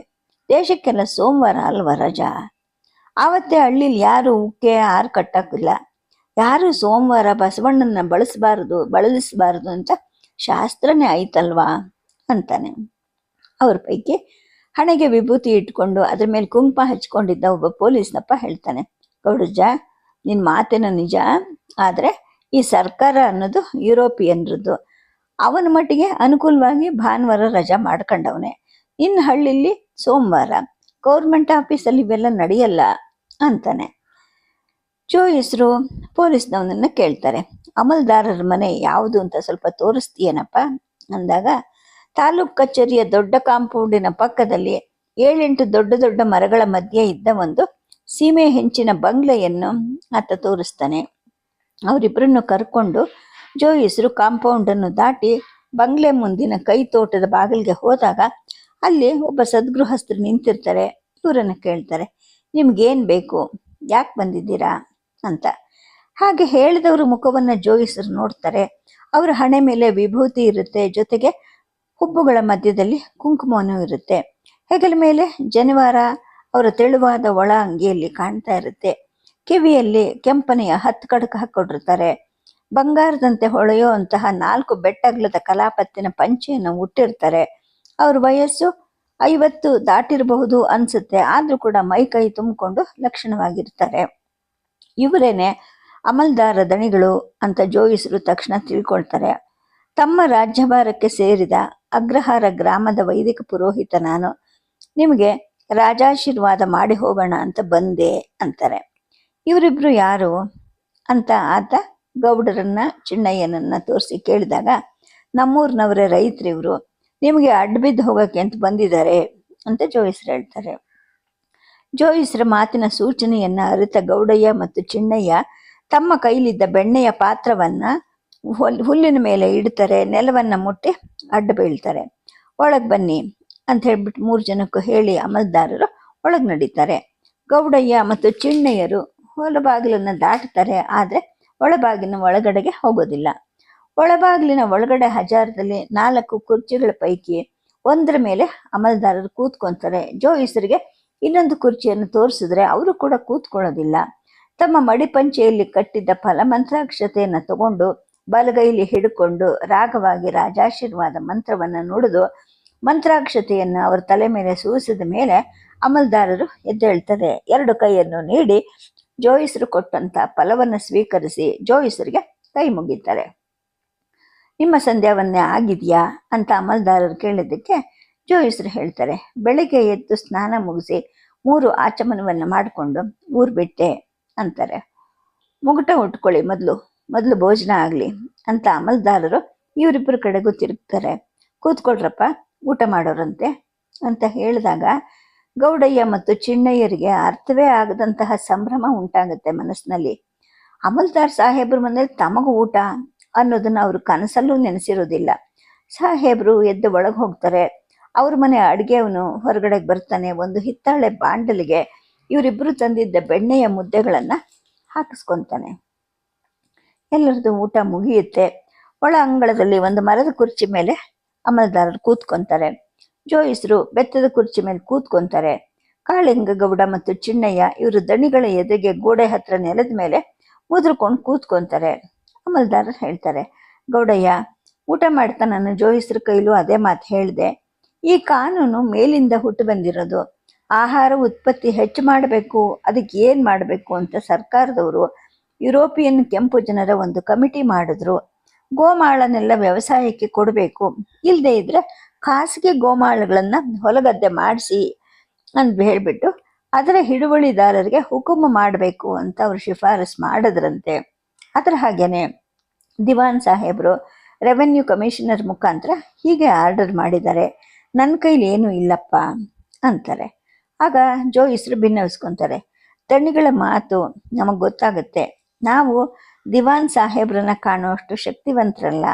ದೇಶಕ್ಕೆಲ್ಲ ಸೋಮವಾರ ಅಲ್ವ ರಜಾ? ಆವತ್ತೇ ಹಳ್ಳಿಲಿ ಯಾರು ಉಕ್ಕೆ ಆರು ಕಟ್ಟಕ್ಕಿಲ್ಲ. ಯಾರು ಸೋಮವಾರ ಬಸವಣ್ಣನ ಬಳಲಿಸಬಾರದು ಅಂತ ಶಾಸ್ತ್ರನೇ ಆಯ್ತಲ್ವಾ ಅಂತಾನೆ. ಅವ್ರ ಪೈಕಿ ಹಣೆಗೆ ವಿಭೂತಿ ಇಟ್ಕೊಂಡು ಅದ್ರ ಮೇಲೆ ಕುಂಕುಮ ಹಚ್ಕೊಂಡಿದ್ದ ಒಬ್ಬ ಪೊಲೀಸ್ನಪ್ಪ ಹೇಳ್ತಾನೆ, ಗೌಡಜ್ಜ, ನಿನ್ನ ಮಾತೇನೋ ನಿಜ, ಆದರೆ ಈ ಸರ್ಕಾರ ಅನ್ನೋದು ಯುರೋಪಿಯನ್ರದ್ದು. ಅವನ ಮಟ್ಟಿಗೆ ಅನುಕೂಲವಾಗಿ ಭಾನುವಾರ ರಜಾ ಮಾಡ್ಕೊಂಡವನೆ. ಇನ್ನು ಹಳ್ಳಿಲಿ ಸೋಮವಾರ, ಗೌರ್ಮೆಂಟ್ ಆಫೀಸಲ್ಲಿ ಇವೆಲ್ಲ ನಡೆಯಲ್ಲ ಅಂತಾನೆ. ಜೋಯಿಸ್ರು ಪೊಲೀಸ್ನವನನ್ನ ಕೇಳ್ತಾರೆ, ಅಮಲ್ದಾರರ ಮನೆ ಯಾವುದು ಅಂತ ಸ್ವಲ್ಪ ತೋರಿಸ್ತೀಯನಪ್ಪ ಅಂದಾಗ, ತಾಲೂಕ್ ಕಚೇರಿಯ ದೊಡ್ಡ ಕಾಂಪೌಂಡಿನ ಪಕ್ಕದಲ್ಲಿ 7-8 ದೊಡ್ಡ ಮರಗಳ ಮಧ್ಯೆ ಇದ್ದ ಒಂದು ಸೀಮೆ ಹೆಂಚಿನ ಬಂಗ್ಲೆಯನ್ನು ಆತ ತೋರಿಸ್ತಾನೆ. ಅವರಿಬ್ಬರನ್ನು ಕರ್ಕೊಂಡು ಜೋಯಿಸ್ರು ಕಾಂಪೌಂಡನ್ನು ದಾಟಿ ಬಂಗ್ಲೆ ಮುಂದಿನ ಕೈ ತೋಟದ ಬಾಗಿಲಿಗೆ ಹೋದಾಗ ಅಲ್ಲಿ ಒಬ್ಬ ಸದ್ಗೃಹಸ್ಥರು ನಿಂತಿರ್ತಾರೆ. ಇವರನ್ನು ಕೇಳ್ತಾರೆ, ನಿಮ್ಗೇನು ಬೇಕು, ಯಾಕೆ ಬಂದಿದ್ದೀರಾ ಅಂತ. ಹಾಗೆ ಹೇಳಿದವರು ಮುಖವನ್ನು ಜೋಯಿಸ್ರು ನೋಡ್ತಾರೆ. ಅವರ ಹಣೆ ಮೇಲೆ ವಿಭೂತಿ ಇರುತ್ತೆ, ಜೊತೆಗೆ ಹುಬ್ಬುಗಳ ಮಧ್ಯದಲ್ಲಿ ಕುಂಕುಮನೂ ಇರುತ್ತೆ. ಹೆಗಲ ಮೇಲೆ ಜನಿವಾರ ಅವರ ತೆಳುವಾದ ಒಳ ಅಂಗಿಯಲ್ಲಿ ಕಾಣ್ತಾ ಇರುತ್ತೆ. ಕಿವಿಯಲ್ಲಿ ಕೆಂಪನೆಯ 10 ಕಡಕ ಹಾಕೊಂಡಿರ್ತಾರೆ. ಬಂಗಾರದಂತೆ ಹೊಳೆಯೋ ಅಂತಹ 4 ಬೆಟ್ಟಗ್ಲದ ಕಲಾಪತ್ತಿನ ಪಂಚೆಯನ್ನು ಉಟ್ಟಿರ್ತಾರೆ. ಅವ್ರ ವಯಸ್ಸು 50 ದಾಟಿರಬಹುದು ಅನ್ಸುತ್ತೆ. ಆದ್ರೂ ಕೂಡ ಮೈ ಕೈ ತುಂಬಿಕೊಂಡು ಲಕ್ಷಣವಾಗಿರ್ತಾರೆ. ಇವರೇನೆ ಅಮಲ್ದಾರ ದಣಿಗಳು ಅಂತ ಜೋಯಿಸ್ರು ತಕ್ಷಣ ತಿಳ್ಕೊಳ್ತಾರೆ. ತಮ್ಮ ರಾಜ್ಯಭಾರಕ್ಕೆ ಸೇರಿದ ಅಗ್ರಹಾರ ಗ್ರಾಮದ ವೈದಿಕ ಪುರೋಹಿತ ನಾನು. ನಿಮಗೆ ರಾಜಾಶೀರ್ವಾದ ಮಾಡಿ ಹೋಗೋಣ ಅಂತ ಬಂದೆ ಅಂತಾರೆ. ಇವರಿಬ್ರು ಯಾರು ಅಂತ ಆತ ಗೌಡರನ್ನ ಚಿನ್ನಯ್ಯನನ್ನ ತೋರಿಸಿ ಕೇಳಿದಾಗ, ನಮ್ಮೂರಿನವರೇ ರೈತರು ಇವರು, ನಿಮಗೆ ಅಡ್ಬಿದ್ದು ಹೋಗೋಕ್ಕೆ ಅಂತ ಬಂದಿದ್ದಾರೆ ಅಂತ ಜೋಯಿಸ್ರು ಹೇಳ್ತಾರೆ. ಜೋಯಿಸ್ರ ಮಾತಿನ ಸೂಚನೆಯನ್ನ ಅರಿತ ಗೌಡಯ್ಯ ಮತ್ತು ಚಿನ್ನಯ್ಯ ತಮ್ಮ ಕೈಲಿದ್ದ ಬೆಣ್ಣೆಯ ಪಾತ್ರವನ್ನ ಹುಲ್ಲಿನ ಮೇಲೆ ಇಡ್ತಾರೆ. ನೆಲವನ್ನ ಮುಟ್ಟಿ ಅಡ್ಡ ಬೀಳ್ತಾರೆ. ಒಳಗೆ ಬನ್ನಿ ಅಂತ ಹೇಳ್ಬಿಟ್ಟು 3 ಜನಕ್ಕೂ ಹೇಳಿ ಅಮಲ್ದಾರರು ಒಳಗೆ ನಡೀತಾರೆ. ಗೌಡಯ್ಯ ಮತ್ತು ಚಿನ್ನಯ್ಯರು ಹೊಲಬಾಗಿಲನ್ನು ದಾಟ್ತಾರೆ. ಆದರೆ ಒಳಬಾಗಿಲಿನ ಒಳಗಡೆಗೆ ಹೋಗೋದಿಲ್ಲ. ಒಳಬಾಗಿಲಿನ ಒಳಗಡೆ ಹಜಾರದಲ್ಲಿ 4 ಕುರ್ಚಿಗಳ ಪೈಕಿ ಒಂದರ ಮೇಲೆ ಅಮಲ್ದಾರರು ಕೂತ್ಕೊಂತಾರೆ. ಜೋಯಿಸ್ರಿಗೆ ಇನ್ನೊಂದು ಕುರ್ಚಿಯನ್ನು ತೋರಿಸಿದ್ರೆ ಅವರು ಕೂಡ ಕೂತ್ಕೊಳ್ಳೋದಿಲ್ಲ. ತಮ್ಮ ಮಡಿಪಂಚೆಯಲ್ಲಿ ಕಟ್ಟಿದ್ದ ಫಲಮಂತ್ರಾಕ್ಷತೆಯನ್ನು ತಗೊಂಡು ಬಲಗೈಲಿ ಹಿಡ್ಕೊಂಡು ರಾಗವಾಗಿ ರಾಜಾಶೀರ್ವಾದ ಮಂತ್ರವನ್ನು ನುಡಿದು ಮಂತ್ರಾಕ್ಷತೆಯನ್ನು ಅವರ ತಲೆ ಮೇಲೆ ಸೂಸಿದ ಮೇಲೆ ಅಮಲ್ದಾರರು ಎದ್ದೇಳ್ತಾರೆ. 2 ಕೈಯನ್ನು ನೀಡಿ ಜೋಯಿಸ್ರು ಕೊಟ್ಟಂತ ಫಲವನ್ನು ಸ್ವೀಕರಿಸಿ ಜೋಯಿಸ್ರಿಗೆ ಕೈ ಮುಗಿತಾರೆ. ನಿಮ್ಮ ಸಂಧ್ಯಾವನ್ನೇ ಆಗಿದೆಯಾ ಅಂತ ಅಮಲ್ದಾರರು ಕೇಳಿದ್ದಕ್ಕೆ ಜೋಯಿಸ್ರು ಹೇಳ್ತಾರೆ, ಬೆಳಿಗ್ಗೆ ಎದ್ದು ಸ್ನಾನ ಮುಗಿಸಿ 3 ಆಚಮನವನ್ನು ಮಾಡಿಕೊಂಡು ಊರು ಬಿಟ್ಟೆ ಅಂತಾರೆ. ಮುಗುಟ ಉಟ್ಕೊಳ್ಳಿ, ಮೊದಲು ಭೋಜನ ಆಗಲಿ ಅಂತ ಅಮಲ್ದಾರರು ಇವರಿಬ್ಬರ ಕಡೆಗೂ ತಿರುಗ್ತಾರೆ. ಕೂತ್ಕೊಳ್ರಪ್ಪ, ಊಟ ಮಾಡೋರಂತೆ ಅಂತ ಹೇಳಿದಾಗ ಗೌಡಯ್ಯ ಮತ್ತು ಚಿಣ್ಣಯ್ಯರಿಗೆ ಅರ್ಥವೇ ಆಗದಂತಹ ಸಂಭ್ರಮ ಉಂಟಾಗುತ್ತೆ ಮನಸ್ಸಿನಲ್ಲಿ. ಅಮಲ್ದಾರ್ ಸಾಹೇಬ್ರ ಮನೇಲಿ ತಮಗೂ ಊಟ ಅನ್ನೋದನ್ನ ಅವರು ಕನಸಲ್ಲೂ ನೆನೆಸಿರೋದಿಲ್ಲ. ಸಾಹೇಬ್ರು ಎದ್ದು ಒಳಗೆ ಹೋಗ್ತಾರೆ. ಅವ್ರ ಮನೆ ಅಡುಗೆಯವನು ಹೊರಗಡೆಗೆ ಬರ್ತಾನೆ. ಒಂದು ಹಿತ್ತಾಳೆ ಬಾಂಡಲಿಗೆ ಇವರಿಬ್ಬರು ತಂದಿದ್ದ ಬೆಣ್ಣೆಯ ಮುದ್ದೆಗಳನ್ನು ಹಾಕಿಸ್ಕೊತಾನೆ. ಎಲ್ಲರದ್ದು ಊಟ ಮುಗಿಯುತ್ತೆ. ಒಳ ಅಂಗಳದಲ್ಲಿ ಒಂದು ಮರದ ಕುರ್ಚಿ ಮೇಲೆ ಅಮಲ್ದಾರರು ಕೂತ್ಕೊಂತಾರೆ. ಜೋಯಿಸರು ಬೆತ್ತದ ಕುರ್ಚಿ ಮೇಲೆ ಕೂತ್ಕೊಂತಾರೆ. ಕಾಳಿಂಗಗೌಡ ಮತ್ತು ಚಿಣ್ಣಯ್ಯ ಇವರು ದಣಿಗಳ ಎದೆಗೆ ಗೋಡೆ ಹತ್ರ ನೆಲದ ಮೇಲೆ ಮುದ್ರಕೊಂಡು ಕೂತ್ಕೊಂತಾರೆ. ಅಮಲ್ದಾರರು ಹೇಳ್ತಾರೆ, ಗೌಡಯ್ಯ, ಊಟ ಮಾಡ್ತಾ ನಾನು ಜೋಯಿಸ್ರ ಕೈಲೂ ಅದೇ ಮಾತು ಹೇಳಿದೆ. ಈ ಕಾನೂನು ಮೇಲಿಂದ ಹುಟ್ಟು ಬಂದಿರೋದು. ಆಹಾರ ಉತ್ಪತ್ತಿ ಹೆಚ್ಚು ಮಾಡಬೇಕು, ಅದಕ್ಕೆ ಏನು ಮಾಡಬೇಕು ಅಂತ ಸರ್ಕಾರದವರು ಯುರೋಪಿಯನ್ ಕೆಂಪು ಜನರ ಒಂದು ಕಮಿಟಿ ಮಾಡಿದ್ರು. ಗೋಮಾಳನೆಲ್ಲ ವ್ಯವಸಾಯಕ್ಕೆ ಕೊಡಬೇಕು, ಇಲ್ಲದೆ ಇದ್ರೆ ಖಾಸಗಿ ಗೋಮಾಳಗಳನ್ನು ಹೊಲಗದ್ದೆ ಮಾಡಿಸಿ ಅಂತ ಹೇಳಿಬಿಟ್ಟು ಅದರ ಹಿಡುವಳಿದಾರರಿಗೆ ಹುಕುಮ ಮಾಡಬೇಕು ಅಂತ ಅವರು ಶಿಫಾರಸು ಮಾಡಿದ್ರಂತೆ. ಅದರ ಹಾಗೇನೆ ದಿವಾನ್ ಸಾಹೇಬರು ರೆವೆನ್ಯೂ ಕಮಿಷನರ್ ಮುಖಾಂತರ ಹೀಗೆ ಆರ್ಡರ್ ಮಾಡಿದ್ದಾರೆ. ನನ್ನ ಕೈಲಿ ಏನೂ ಇಲ್ಲಪ್ಪ ಅಂತಾರೆ. ಆಗ ಜೋಯಿಸ್ರು ಭಿನ್ನವಿಸ್ಕೊತಾರೆ. ದಣಿಗಳ ಮಾತು ನಮಗೆ ಗೊತ್ತಾಗುತ್ತೆ. ನಾವು ದಿವಾನ್ ಸಾಹೇಬ್ರನ್ನ ಕಾಣುವಷ್ಟು ಶಕ್ತಿವಂತರಲ್ಲ.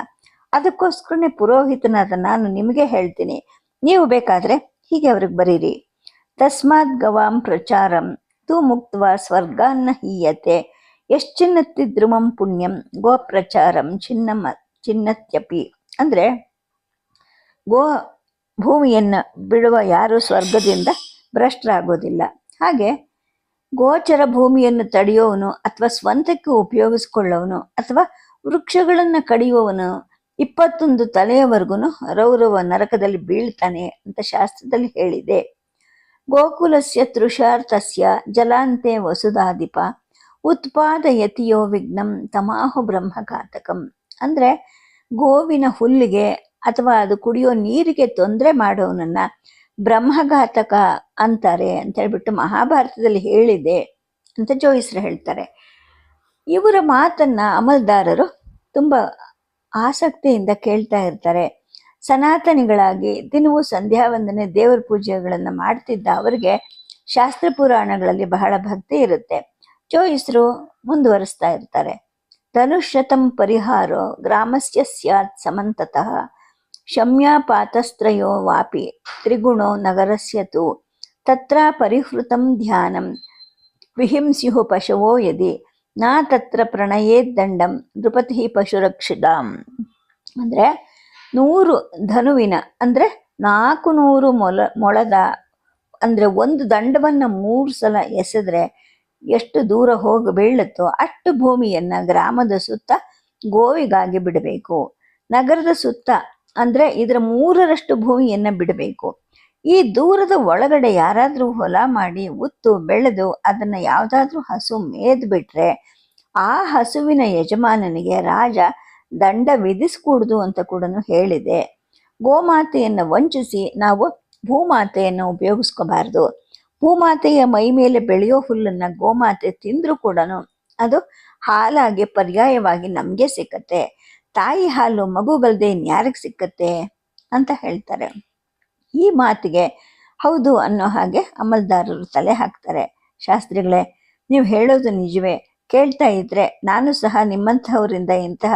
ಅದಕ್ಕೋಸ್ಕರನೇ ಪುರೋಹಿತನಾದ ನಾನು ನಿಮಗೆ ಹೇಳ್ತೀನಿ, ನೀವು ಬೇಕಾದರೆ ಹೀಗೆ ಅವ್ರಿಗೆ ಬರೀರಿ. ತಸ್ಮಾತ್ ಗವಾಂ ಪ್ರಚಾರಂ ತು ಮುಕ್ತ್ವ ಸ್ವರ್ಗಾನ್ನ ಹೀಯತೆ ಯಶ್ಚಿನ್ನತ್ತಿ ಧ್ರುವಂ ಪುಣ್ಯಂ ಗೋ ಪ್ರಚಾರಂ ಚಿನ್ನತ್ಯಪಿ. ಅಂದರೆ ಗೋ ಭೂಮಿಯನ್ನು ಬಿಡುವ ಯಾರು ಸ್ವರ್ಗದಿಂದ ಭ್ರಷ್ಟರಾಗೋದಿಲ್ಲ. ಹಾಗೆ ಗೋಚರ ಭೂಮಿಯನ್ನು ತಡೆಯುವವನು ಅಥವಾ ಸ್ವಂತಕ್ಕೆ ಉಪಯೋಗಿಸ್ಕೊಳ್ಳೋವನು ಅಥವಾ ವೃಕ್ಷಗಳನ್ನು ಕಡಿಯುವವನು 21 ತಲೆಯವರೆಗೂ ರೌರವ ನರಕದಲ್ಲಿ ಬೀಳ್ತಾನೆ ಅಂತ ಶಾಸ್ತ್ರದಲ್ಲಿ ಹೇಳಿದೆ. ಗೋಕುಲಸ್ಯ ತೃಷಾರ್ಥಸ್ಯ ಜಲಾಂತೆ ವಸುಧಾಧಿಪ ಉತ್ಪಾದಯತಿಯೋ ವಿಘ್ನಂ ತಮಾಹು ಬ್ರಹ್ಮಘಾತಕಂ. ಅಂದರೆ ಗೋವಿನ ಹುಲ್ಲಿಗೆ ಅಥವಾ ಅದು ಕುಡಿಯೋ ನೀರಿಗೆ ತೊಂದರೆ ಮಾಡೋವನನ್ನ ಬ್ರಹ್ಮಘಾತಕ ಅಂತಾರೆ ಅಂತ ಹೇಳ್ಬಿಟ್ಟು ಮಹಾಭಾರತದಲ್ಲಿ ಹೇಳಿದೆ ಅಂತ ಜೋಯಿಸ್ರು ಹೇಳ್ತಾರೆ. ಇವರ ಮಾತನ್ನ ಅಮಲ್ದಾರರು ತುಂಬ ಆಸಕ್ತಿಯಿಂದ ಕೇಳ್ತಾ ಇರ್ತಾರೆ. ಸನಾತನಿಗಳಾಗಿ ದಿನವೂ ಸಂಧ್ಯಾ ವಂದನೆ ದೇವರ ಪೂಜೆಗಳನ್ನು ಮಾಡ್ತಿದ್ದ ಅವರಿಗೆ ಶಾಸ್ತ್ರ ಪುರಾಣಗಳಲ್ಲಿ ಬಹಳ ಭಕ್ತಿ ಇರುತ್ತೆ. ಜೋಯಿಸ್ರು ಮುಂದುವರಿಸ್ತಾ ಇರ್ತಾರೆ. ಧನುಷ್ಯತಂ ಪರಿಹಾರೋ ಗ್ರಾಮಸ್ಯ ಸ್ಯಾತ್ ಸಮಂತತಃ ಶಮ್ಯಾಪಾತಸ್ತ್ರಯೋ ವಾಪಿ ತ್ರಿಗುಣೋ ನಗರಸ್ಯ ತು ತತ್ರ ಪರಿಹೃತಂ ಧ್ಯಾನಂ ವಿಹಿಂಸ್ಯು ಪಶವೋ ಯದಿ ನಾ ತತ್ರ ಪ್ರಣಯೇದ್ದಂಡಂ ನೃಪತಿ ಪಶುರಕ್ಷಿತಾಂ. ಅಂದರೆ 100 ಧನುವಿನ ಅಂದರೆ 400 ಮೊಳದ ಅಂದರೆ ಒಂದು ದಂಡವನ್ನು 3 ಸಲ ಎಸೆದ್ರೆ ಎಷ್ಟು ದೂರ ಹೋಗಿ ಬೀಳುತ್ತೋ ಅಷ್ಟು ಭೂಮಿಯನ್ನು ಗ್ರಾಮದ ಸುತ್ತ ಗೋವಿಗಾಗಿ ಬಿಡಬೇಕು. ನಗರದ ಸುತ್ತ ಅಂದರೆ ಇದರ 3ರಷ್ಟು ಭೂಮಿಯನ್ನು ಬಿಡಬೇಕು. ಈ ದೂರದ ಒಳಗಡೆ ಯಾರಾದರೂ ಹೊಲ ಮಾಡಿ ಉತ್ತು ಬೆಳೆದು ಅದನ್ನು ಯಾವುದಾದ್ರೂ ಹಸು ಮೇದ್ ಬಿಟ್ರೆ ಆ ಹಸುವಿನ ಯಜಮಾನನಿಗೆ ರಾಜ ದಂಡ ವಿಧಿಸ್ಕೂಡ್ದು ಅಂತ ಕೂಡ ಹೇಳಿದೆ. ಗೋಮಾತೆಯನ್ನು ವಂಚಿಸಿ ನಾವು ಭೂಮಾತೆಯನ್ನು ಉಪಯೋಗಿಸ್ಕೋಬಾರ್ದು. ಭೂಮಾತೆಯ ಮೈ ಮೇಲೆ ಬೆಳೆಯೋ ಹುಲ್ಲನ್ನು ಗೋಮಾತೆ ತಿಂದರೂ ಕೂಡ ಅದು ಹಾಲಾಗಿ ಪರ್ಯಾಯವಾಗಿ ನಮಗೆ ಸಿಕ್ಕತ್ತೆ. ತಾಯಿ ಹಾಲು ಮಗುಗಲ್ದೆ ಇನ್ಯಾರಿಗೆ ಸಿಕ್ಕತ್ತೆ ಅಂತ ಹೇಳ್ತಾರೆ. ಈ ಮಾತಿಗೆ ಹೌದು ಅನ್ನೋ ಹಾಗೆ ಅಮಲ್ದಾರರು ತಲೆ ಹಾಕ್ತಾರೆ. ಶಾಸ್ತ್ರಿಗಳೇ, ನೀವು ಹೇಳೋದು ನಿಜವೇ. ಕೇಳ್ತಾ ಇದ್ರೆ ನಾನು ಸಹ ನಿಮ್ಮಂಥವರಿಂದ ಇಂತಹ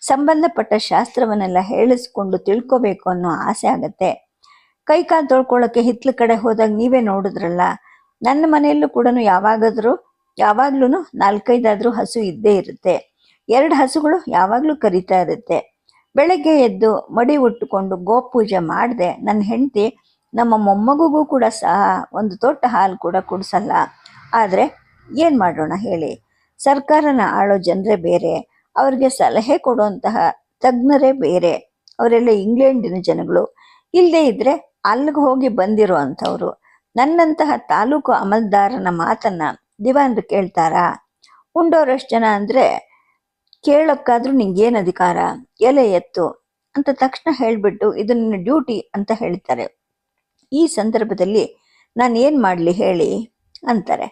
ಸಂಬಂಧಪಟ್ಟ ಶಾಸ್ತ್ರವನ್ನೆಲ್ಲ ಹೇಳಿಸ್ಕೊಂಡು ತಿಳ್ಕೊಬೇಕು ಅನ್ನೋ ಆಸೆ ಆಗತ್ತೆ. ಕೈಕಾಲು ತೊಳ್ಕೊಳ್ಳೋಕ್ಕೆ ಹಿತ್ಲ ಕಡೆ ಹೋದಾಗ ನೀವೇ ನೋಡಿದ್ರಲ್ಲ, ನನ್ನ ಮನೆಯಲ್ಲೂ ಕೂಡ ಯಾವಾಗ್ಲೂ 4-5 ಹಸು ಇದ್ದೇ ಇರುತ್ತೆ. 2 ಹಸುಗಳು ಯಾವಾಗಲೂ ಕರಿತಾ ಇರುತ್ತೆ. ಬೆಳಗ್ಗೆ ಎದ್ದು ಮಡಿ ಉಟ್ಟುಕೊಂಡು ಗೋಪೂಜೆ ಮಾಡಿದೆ ನನ್ನ ಹೆಂಡತಿ ನಮ್ಮ ಮೊಮ್ಮಗುಗೂ ಕೂಡ ಸಹ ಒಂದು ತೊಟ್ಟ ಹಾಲು ಕೂಡ ಕುಡಿಸಲ್ಲ. ಆದರೆ ಏನು ಮಾಡೋಣ ಹೇಳಿ, ಸರ್ಕಾರನ ಆಳೋ ಜನರೇ ಬೇರೆ, ಅವ್ರಿಗೆ ಸಲಹೆ ಕೊಡುವಂತಹ ತಜ್ಞರೇ ಬೇರೆ. ಅವರೆಲ್ಲ ಇಂಗ್ಲೆಂಡಿನ ಜನಗಳು. ಇಲ್ಲದೇ ಇದ್ದರೆ ಅಲ್ಲಿಗೆ ಹೋಗಿ ಬಂದಿರೋ ಅಂಥವ್ರು. ನನ್ನಂತಹ ತಾಲೂಕು ಅಮಲ್ದಾರನ ಮಾತನ್ನು ದಿವಾನ್ರು ಕೇಳ್ತಾರಾ? ಉಂಡೋರಷ್ಟು ಜನ ಅಂದರೆ ಕೇಳೋಕ್ಕಾದ್ರೂ ನಿಂಗೇನು ಅಧಿಕಾರ, ಎಲೆ ಎತ್ತು ಅಂತ ತಕ್ಷಣ ಹೇಳಿಬಿಟ್ಟು ಇದು ನಿನ್ನ ಡ್ಯೂಟಿ ಅಂತ ಹೇಳ್ತಾರೆ. ಈ ಸಂದರ್ಭದಲ್ಲಿ ನಾನು ಏನು ಮಾಡಲಿ ಹೇಳಿ ಅಂತಾರೆ.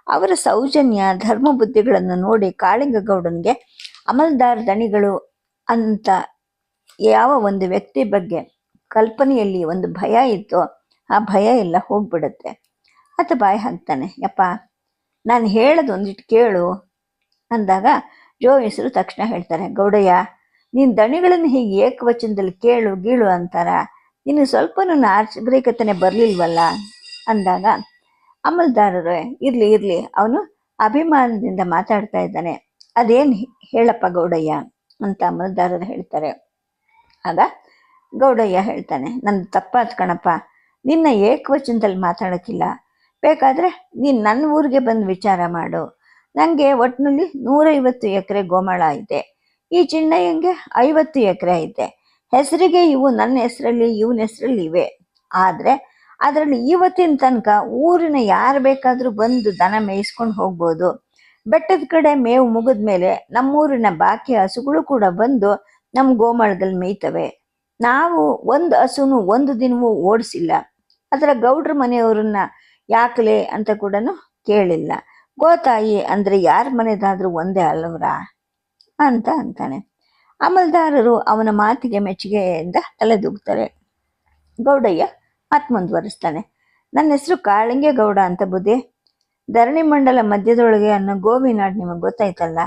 ಅವರ ಸೌಜನ್ಯ ಧರ್ಮ ಬುದ್ಧಿಗಳನ್ನು ನೋಡಿ ಕಾಳಿಂಗಗೌಡನಿಗೆ ಅಮಲ್ದಾರ್ ದಣಿಗಳು ಅಂತ ಯಾವ ಒಂದು ವ್ಯಕ್ತಿ ಬಗ್ಗೆ ಕಲ್ಪನೆಯಲ್ಲಿ ಒಂದು ಭಯ ಇತ್ತೋ ಆ ಭಯ ಎಲ್ಲ ಹೋಗ್ಬಿಡುತ್ತೆ. ಆತ ಬಾಯಿ ಹಾಕ್ತಾನೆ, ಯಪ್ಪ ನಾನು ಹೇಳೋದು ಒಂದಿಟ್ಟು ಕೇಳು ಅಂದಾಗ ಜೋಯಿಸರು ತಕ್ಷಣ ಹೇಳ್ತಾರೆ, ಗೌಡಯ್ಯ ನೀನು ದಣಿಗಳನ್ನು ಹೀಗೆ ಏಕವಚನದಲ್ಲಿ ಕೇಳು ಗೀಳು ಅಂತಾರ, ನಿನಗೆ ಸ್ವಲ್ಪನೂ ನಾಗರಿಕತೆನೆ ಬರಲಿಲ್ವಲ್ಲ ಅಂದಾಗ ಅಮಲ್ದಾರರು ಇರ್ಲಿ ಅವನು ಅಭಿಮಾನದಿಂದ ಮಾತಾಡ್ತಾ ಇದ್ದಾನೆ, ಅದೇನು ಹೇಳಪ್ಪ ಗೌಡಯ್ಯ ಅಂತ ಅಮಲ್ದಾರರು ಹೇಳ್ತಾರೆ. ಆಗ ಗೌಡಯ್ಯ ಹೇಳ್ತಾನೆ, ನಂದು ತಪ್ಪಾತ್ ಕಣಪ್ಪ, ನಿನ್ನ ಏಕವಚನದಲ್ಲಿ ಮಾತಾಡೋಕ್ಕಿಲ್ಲ, ಬೇಕಾದರೆ ನೀನು ನನ್ನ ಊರಿಗೆ ಬಂದು ವಿಚಾರ ಮಾಡು. ನನಗೆ ಒಟ್ಟಿನಲ್ಲಿ 150 ಎಕರೆ ಗೋಮಾಳ ಐತೆ, ಈ ಚಿಣ್ಣಯ್ಯಂಗೆ 50 ಎಕರೆ ಐತೆ. ಹೆಸರಿಗೆ ಇವು ನನ್ನ ಹೆಸರಲ್ಲಿ ಇವನ ಹೆಸರಲ್ಲಿ ಇವೆ. ಆದರೆ ಅದರಲ್ಲಿ ಇವತ್ತಿನ ತನಕ ಊರಿನ ಯಾರು ಬೇಕಾದರೂ ಬಂದು ದನ ಮೇಯಿಸ್ಕೊಂಡು ಹೋಗ್ಬೋದು. ಬೆಟ್ಟದ ಕಡೆ ಮೇವು ಮುಗಿದ ಮೇಲೆ ನಮ್ಮೂರಿನ ಬಾಕಿ ಹಸುಗಳು ಕೂಡ ಬಂದು ನಮ್ಮ ಗೋಮಾಳದಲ್ಲಿ ಮೇಯ್ತವೆ. ನಾವು ಒಂದು ಹಸುನು ಒಂದು ದಿನವೂ ಓಡಿಸಿಲ್ಲ. ಅದರ ಗೌಡ್ರ ಮನೆಯವ್ರನ್ನ ಯಾಕಲೆ ಅಂತ ಕೂಡ ಕೇಳಿಲ್ಲ. ಗೋತಾಯಿ ಅಂದರೆ ಯಾರ ಮನೆದಾದ್ರೂ ಒಂದೇ ಅಲ್ಲವ್ರ ಅಂತ ಅಂತಾನೆ. ಅಮಲ್ದಾರರು ಅವನ ಮಾತಿಗೆ ಮೆಚ್ಚುಗೆಯಿಂದ ತಲೆದೂಗ್ತಾರೆ. ಗೌಡಯ್ಯ ಮಾತು ಮುಂದುವರಿಸ್ತಾನೆ, ನನ್ನ ಹೆಸರು ಕಾಳಿಂಗೇಗೌಡ ಅಂತ ಬುದ್ಧಿ. ಧರಣಿ ಮಂಡಲ ಮಧ್ಯದೊಳಗೆ ಅನ್ನೋ ಗೋವಿನಾಡ್ ನಿಮಗೆ ಗೊತ್ತಾಯ್ತಲ್ಲ,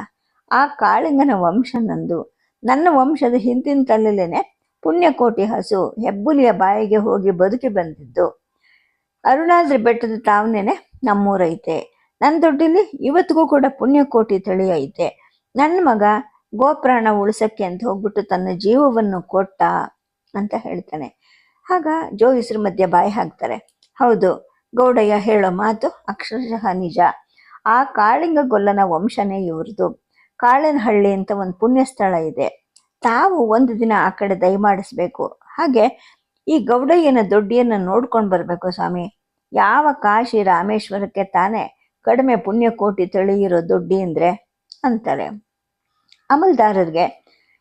ಆ ಕಾಳಿಂಗನ ವಂಶ ನಂದು. ನನ್ನ ವಂಶದ ಹಿಂದಿನ ತಲೆಲೇನೆ ಪುಣ್ಯಕೋಟಿ ಹಸು ಹೆಬ್ಬುಲಿಯ ಬಾಯಿಗೆ ಹೋಗಿ ಬದುಕಿ ಬಂದಿದ್ದು. ಅರುಣಾದ್ರಿ ಬೆಟ್ಟದ ತಾವನೇನೆ ನಮ್ಮೂರೈತೆ. ನನ್ನ ದುಡ್ಡಿಲಿ ಇವತ್ತಿಗೂ ಕೂಡ ಪುಣ್ಯಕೋಟಿ ತಳಿ ಐತೆ. ನನ್ನ ಮಗ ಗೋಪ್ರಾಣ ಉಳಿಸಕ್ಕೆ ಅಂತ ಹೋಗ್ಬಿಟ್ಟು ತನ್ನ ಜೀವವನ್ನು ಕೊಟ್ಟ ಅಂತ ಹೇಳ್ತಾನೆ. ಆಗ ಜೋಯಿಸ್ರ ಮಧ್ಯೆ ಬಾಯಿ ಹಾಕ್ತಾರೆ, ಹೌದು ಗೌಡಯ್ಯ ಹೇಳೋ ಮಾತು ಅಕ್ಷರಶಃ ನಿಜ. ಆ ಕಾಳಿಂಗ ಗೊಲ್ಲನ ವಂಶನೇ ಇವ್ರದ್ದು. ಕಾಳನಹಳ್ಳಿ ಅಂತ ಒಂದು ಪುಣ್ಯ ಸ್ಥಳ ಇದೆ, ತಾವು ಒಂದು ದಿನ ಆ ಕಡೆ ದಯಮಾಡಿಸ್ಬೇಕು. ಹಾಗೆ ಈ ಗೌಡಯ್ಯನ ದೊಡ್ಡಿಯನ್ನು ನೋಡ್ಕೊಂಡು ಬರಬೇಕು ಸ್ವಾಮಿ. ಯಾವ ಕಾಶಿ ರಾಮೇಶ್ವರಕ್ಕೆ ತಾನೇ ಕಡಿಮೆ ಪುಣ್ಯಕೋಟಿ ತಳಿ ಇರೋ ದೊಡ್ಡಿ ಅಂದರೆ ಅಂತಾರೆ. ಅಮಲ್ದಾರರಿಗೆ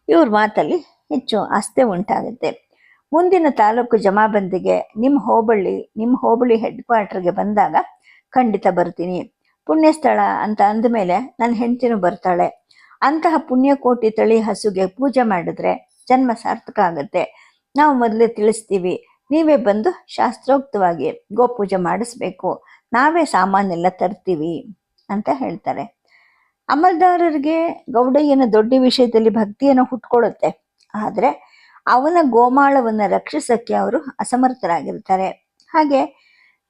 ಇವ್ರ ಮಾತಲ್ಲಿ ಹೆಚ್ಚು ಆಸ್ಥೆ ಉಂಟಾಗುತ್ತೆ. ಮುಂದಿನ ತಾಲೂಕು ಜಮಾಬಂದಿಗೆ ನಿಮ್ಮ ಹೋಬಳಿ ಹೆಡ್ ಕ್ವಾರ್ಟರ್ಗೆ ಬಂದಾಗ ಖಂಡಿತ ಬರ್ತೀನಿ. ಪುಣ್ಯಸ್ಥಳ ಅಂತ ಅಂದಮೇಲೆ ನನ್ನ ಹೆಂಡತಿನೂ ಬರ್ತಾಳೆ. ಅಂತಹ ಪುಣ್ಯಕೋಟಿ ತಳಿ ಹಸುಗೆ ಪೂಜೆ ಮಾಡಿದ್ರೆ ಜನ್ಮ ಸಾರ್ಥಕ ಆಗುತ್ತೆ. ನಾವು ಮೊದಲೇ ತಿಳಿಸ್ತೀವಿ, ನೀವೇ ಬಂದು ಶಾಸ್ತ್ರೋಕ್ತವಾಗಿ ಗೋಪೂಜೆ ಮಾಡಿಸ್ಬೇಕು, ನಾವೇ ಸಾಮಾನೆಲ್ಲ ತರ್ತೀವಿ ಅಂತ ಹೇಳ್ತಾರೆ. ಅಮಲ್ದಾರರಿಗೆ ಗೌಡಯ್ಯನ ದೊಡ್ಡ ವಿಷಯದಲ್ಲಿ ಭಕ್ತಿಯನ್ನು ಹುಟ್ಕೊಳ್ಳುತ್ತೆ. ಆದರೆ ಅವನ ಗೋಮಾಳವನ್ನು ರಕ್ಷಿಸಕ್ಕೆ ಅವರು ಅಸಮರ್ಥರಾಗಿರ್ತಾರೆ. ಹಾಗೆ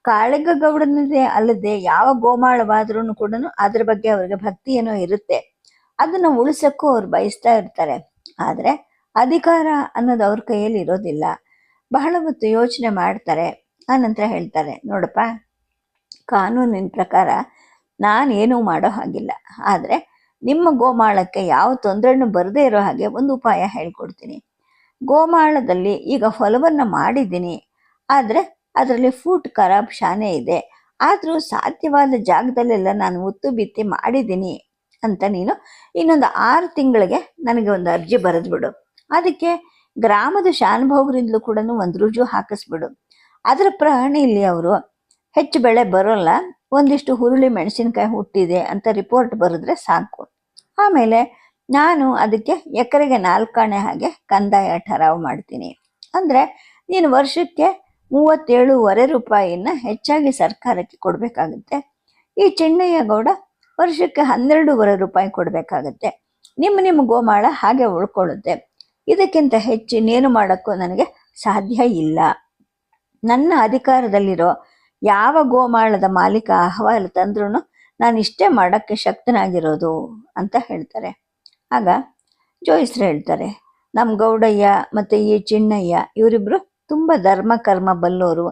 ಕಾಳಿಂಗಗೌಡನದೇ ಅಲ್ಲದೆ ಯಾವ ಗೋಮಾಳವಾದ್ರೂ ಕೂಡ ಅದ್ರ ಬಗ್ಗೆ ಅವ್ರಿಗೆ ಭಕ್ತಿ ಏನೋ ಇರುತ್ತೆ. ಅದನ್ನು ಉಳಿಸೋಕ್ಕೂ ಅವ್ರು ಬಯಸ್ತಾ ಇರ್ತಾರೆ. ಆದರೆ ಅಧಿಕಾರ ಅನ್ನೋದು ಅವ್ರ ಕೈಯಲ್ಲಿ ಇರೋದಿಲ್ಲ. ಬಹಳ ಹೊತ್ತು ಯೋಚನೆ ಮಾಡ್ತಾರೆ. ಆನಂತರ ಹೇಳ್ತಾರೆ, ನೋಡಪ್ಪ, ಕಾನೂನಿನ ಪ್ರಕಾರ ನಾನೇನೂ ಮಾಡೋ ಹಾಗಿಲ್ಲ. ಆದರೆ ನಿಮ್ಮ ಗೋಮಾಳಕ್ಕೆ ಯಾವ ತೊಂದರೆನೂ ಬರದೇ ಇರೋ ಹಾಗೆ ಒಂದು ಉಪಾಯ ಹೇಳ್ಕೊಡ್ತೀನಿ. ಗೋಮಾಳದಲ್ಲಿ ಈಗ ಹೊಲವನ್ನು ಮಾಡಿದ್ದೀನಿ, ಆದರೆ ಅದರಲ್ಲಿ ಫೂಟ್ ಖರಾಬ್ ಶಾನೆ ಇದೆ. ಆದರೂ ಸಾಧ್ಯವಾದ ಜಾಗದಲ್ಲೆಲ್ಲ ನಾನು ಉತ್ತು ಬಿತ್ತಿ ಮಾಡಿದ್ದೀನಿ ಅಂತ ನೀನು ಇನ್ನೊಂದು 6 ತಿಂಗಳಿಗೆ ನನಗೆ ಒಂದು ಅರ್ಜಿ ಬರೆದ್ಬಿಡು. ಅದಕ್ಕೆ ಗ್ರಾಮದ ಶಾನುಭೋಗರಿಂದಲೂ ಕೂಡ ಒಂದು ರುಜು ಹಾಕಿಸ್ಬಿಡು. ಅದರ ಪ್ರಾಣಿಯಲ್ಲಿ ಅವರು ಹೆಚ್ಚು ಬೆಳೆ ಬರೋಲ್ಲ, ಒಂದಿಷ್ಟು ಹುರುಳಿ ಮೆಣಸಿನ್ಕಾಯಿ ಹುಟ್ಟಿದೆ ಅಂತ ರಿಪೋರ್ಟ್ ಬರೆದ್ರೆ ಸಾಕು. ಆಮೇಲೆ ನಾನು ಅದಕ್ಕೆ ಎಕರೆಗೆ 4 ಆಣೆ ಹಾಗೆ ಕಂದಾಯ ಠರಾವು ಮಾಡ್ತೀನಿ. ಅಂದರೆ ನೀನು ವರ್ಷಕ್ಕೆ 37.5 ರೂಪಾಯಿನ ಹೆಚ್ಚಾಗಿ ಸರ್ಕಾರಕ್ಕೆ ಕೊಡಬೇಕಾಗುತ್ತೆ. ಈ ಚಿಣ್ಣಯ್ಯ ಗೌಡ ವರ್ಷಕ್ಕೆ 12.5 ರೂಪಾಯಿ ಕೊಡಬೇಕಾಗತ್ತೆ. ನಿಮ್ಮ ಗೋಮಾಳ ಹಾಗೆ ಉಳ್ಕೊಳ್ಳುತ್ತೆ. ಇದಕ್ಕಿಂತ ಹೆಚ್ಚು ಇನ್ನೇನು ಮಾಡೋಕ್ಕೂ ನನಗೆ ಸಾಧ್ಯ ಇಲ್ಲ. ನನ್ನ ಅಧಿಕಾರದಲ್ಲಿರೋ ಯಾವ ಗೋಮಾಳದ ಮಾಲೀಕ ಅಹವಾಲು ತಂದ್ರೂ ನಾನು ಇಷ್ಟೇ ಮಾಡೋಕ್ಕೆ ಶಕ್ತನಾಗಿರೋದು ಅಂತ ಹೇಳ್ತಾರೆ. ಆಗ ಜೋಯಿಸ್ರು ಹೇಳ್ತಾರೆ, ನಮ್ಮ ಗೌಡಯ್ಯ ಮತ್ತು ಈ ಚಿಣ್ಣಯ್ಯ ಇವರಿಬ್ಬರು ತುಂಬ ಧರ್ಮ ಕರ್ಮ ಬಲ್ಲೋರು.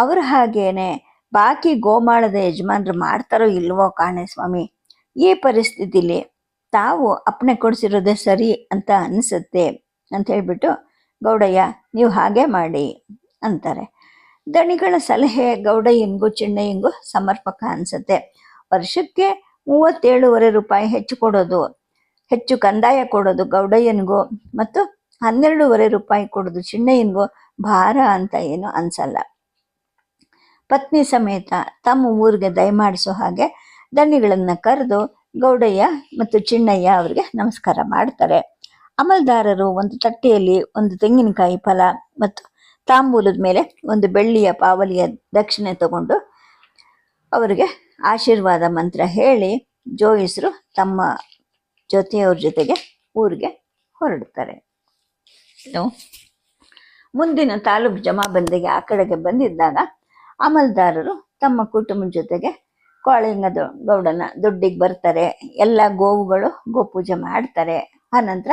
ಅವ್ರ ಹಾಗೇನೆ ಬಾಕಿ ಗೋಮಾಳದ ಯಜಮಾನ್ರು ಮಾಡ್ತಾರೋ ಇಲ್ವೋ ಕಾಣೆ ಸ್ವಾಮಿ. ಈ ಪರಿಸ್ಥಿತಿಲಿ ತಾವು ಅಪ್ಪಣೆ ಕೊಡಿಸಿರೋದೇ ಸರಿ ಅಂತ ಅನಿಸುತ್ತೆ ಅಂತ ಹೇಳ್ಬಿಟ್ಟು, ಗೌಡಯ್ಯ ನೀವು ಹಾಗೆ ಮಾಡಿ ಅಂತಾರೆ. ದಣಿಗಳ ಸಲಹೆ ಗೌಡಯ್ಯನಿಗೂ ಚಿಣ್ಣಯ್ಯನಿಗೂ ಸಮರ್ಪಕ ಅನಿಸುತ್ತೆ. ವರ್ಷಕ್ಕೆ 37.5 ರೂಪಾಯಿ ಹೆಚ್ಚು ಕಂದಾಯ ಕೊಡೋದು ಗೌಡಯ್ಯನಿಗೂ ಮತ್ತು 12.5 ರೂಪಾಯಿ ಕೊಡೋದು ಚಿಣ್ಣಯ್ಯನಿಗೂ ಭಾರ ಅಂತ ಏನು ಅನ್ಸಲ್ಲ. ಪತ್ನಿ ಸಮೇತ ತಮ್ಮ ಊರಿಗೆ ದಯಮಾಡಿಸೋ ಹಾಗೆ ದಣಿಗಳನ್ನು ಕರೆದು ಗೌಡಯ್ಯ ಮತ್ತು ಚಿಣ್ಣಯ್ಯ ಅವರಿಗೆ ನಮಸ್ಕಾರ ಮಾಡ್ತಾರೆ. ಅಮಲ್ದಾರರು ಒಂದು ತಟ್ಟೆಯಲ್ಲಿ ಒಂದು ತೆಂಗಿನಕಾಯಿ ಫಲ ಮತ್ತು ತಾಂಬೂಲದ ಮೇಲೆ ಒಂದು ಬೆಳ್ಳಿಯ ಪಾವಲಿಯ ದಕ್ಷಿಣೆ ತಗೊಂಡು ಅವರಿಗೆ ಆಶೀರ್ವಾದ ಮಂತ್ರ ಹೇಳಿ ಜೋಯಿಸರು ತಮ್ಮ ಜೊತೆಯವ್ರ ಜೊತೆಗೆ ಊರಿಗೆ ಹೊರಡ್ತಾರೆ. ಮುಂದಿನ ತಾಲೂಕು ಜಮಾಬಂದಿಗೆ ಆ ಕಡೆಗೆ ಬಂದಿದ್ದಾಗ ಅಮಲ್ದಾರರು ತಮ್ಮ ಕುಟುಂಬದ ಜೊತೆಗೆ ಕಾಳಿಂಗದ ಗೌಡನ ದುಡ್ಡಿಗೆ ಬರ್ತಾರೆ. ಎಲ್ಲ ಗೋವುಗಳು ಗೋಪೂಜೆ ಮಾಡ್ತಾರೆ. ಆನಂತರ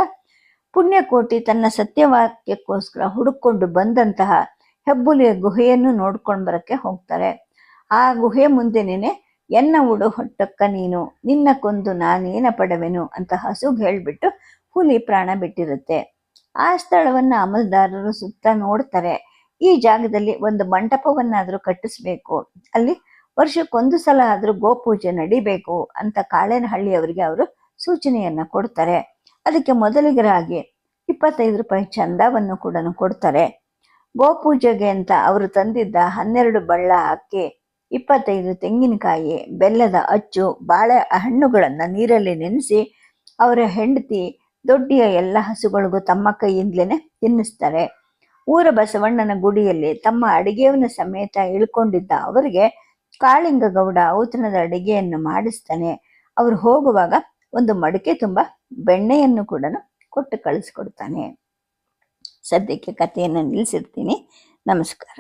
ಪುಣ್ಯಕೋಟಿ ತನ್ನ ಸತ್ಯವಾಕ್ಯಕ್ಕೋಸ್ಕರ ಹುಡುಕೊಂಡು ಬಂದಂತಹ ಹೆಬ್ಬುಲಿಯ ಗುಹೆಯನ್ನು ನೋಡ್ಕೊಂಡು ಬರಕ್ಕೆ ಹೋಗ್ತಾರೆ. ಆ ಗುಹೆ ಮುಂದೆನೇ ಎನ್ನ ಉಡು ಹೊಟ್ಟಕ್ಕ ನೀನು, ನಿನ್ನ ಕೊಂದು ನಾನೇನ ಪಡವೆನು ಅಂತ ಹಸುಗ್ ಹೇಳ್ಬಿಟ್ಟು ಹುಲಿ ಪ್ರಾಣ ಬಿಟ್ಟಿರುತ್ತೆ. ಆ ಸ್ಥಳವನ್ನ ಅಮಲ್ದಾರರು ಸುತ್ತ ನೋಡ್ತಾರೆ. ಈ ಜಾಗದಲ್ಲಿ ಒಂದು ಮಂಟಪವನ್ನಾದ್ರೂ ಕಟ್ಟಿಸ್ಬೇಕು, ಅಲ್ಲಿ ವರ್ಷಕ್ಕೊಂದು ಸಲ ಆದ್ರೂ ಗೋಪೂಜೆ ನಡಿಬೇಕು ಅಂತ ಕಾಳೇನಹಳ್ಳಿಯವರಿಗೆ ಅವರು ಸೂಚನೆಯನ್ನ ಕೊಡ್ತಾರೆ. ಅದಕ್ಕೆ ಮೊದಲಿಗರಾಗಿ 25 ರೂಪಾಯಿ ಚಂದವನ್ನು ಕೂಡ ಕೊಡ್ತಾರೆ. ಗೋಪೂಜೆಗೆ ಅಂತ ಅವರು ತಂದಿದ್ದ 12 ಬಳ್ಳ ಅಕ್ಕಿ, 25 ತೆಂಗಿನಕಾಯಿ, ಬೆಲ್ಲದ ಅಚ್ಚು, ಬಾಳೆ ಹಣ್ಣುಗಳನ್ನ ನೀರಲ್ಲಿ ನೆನೆಸಿ ಅವರ ಹೆಂಡತಿ ದೊಡ್ಡಿಯ ಎಲ್ಲ ಹಸುಗಳಿಗೂ ತಮ್ಮ ಕೈಯಿಂದಲೇ ತಿನ್ನಿಸ್ತಾರೆ. ಊರ ಬಸವಣ್ಣನ ಗುಡಿಯಲ್ಲಿ ತಮ್ಮ ಅಡಿಗೆಯವನ ಸಮೇತ ಇಳ್ಕೊಂಡಿದ್ದ ಅವರಿಗೆ ಕಾಳಿಂಗ ಗೌಡ ಔತಣದ ಅಡಿಗೆಯನ್ನು ಮಾಡಿಸ್ತಾನೆ. ಅವ್ರು ಹೋಗುವಾಗ ಒಂದು ಮಡಿಕೆ ತುಂಬ ಬೆಣ್ಣೆಯನ್ನು ಕೂಡ ಕೊಟ್ಟು ಕಳಿಸ್ಕೊಡ್ತಾನೆ. ಸದ್ಯಕ್ಕೆ ಕಥೆಯನ್ನು ನಿಲ್ಲಿಸಿರ್ತೀನಿ. ನಮಸ್ಕಾರ.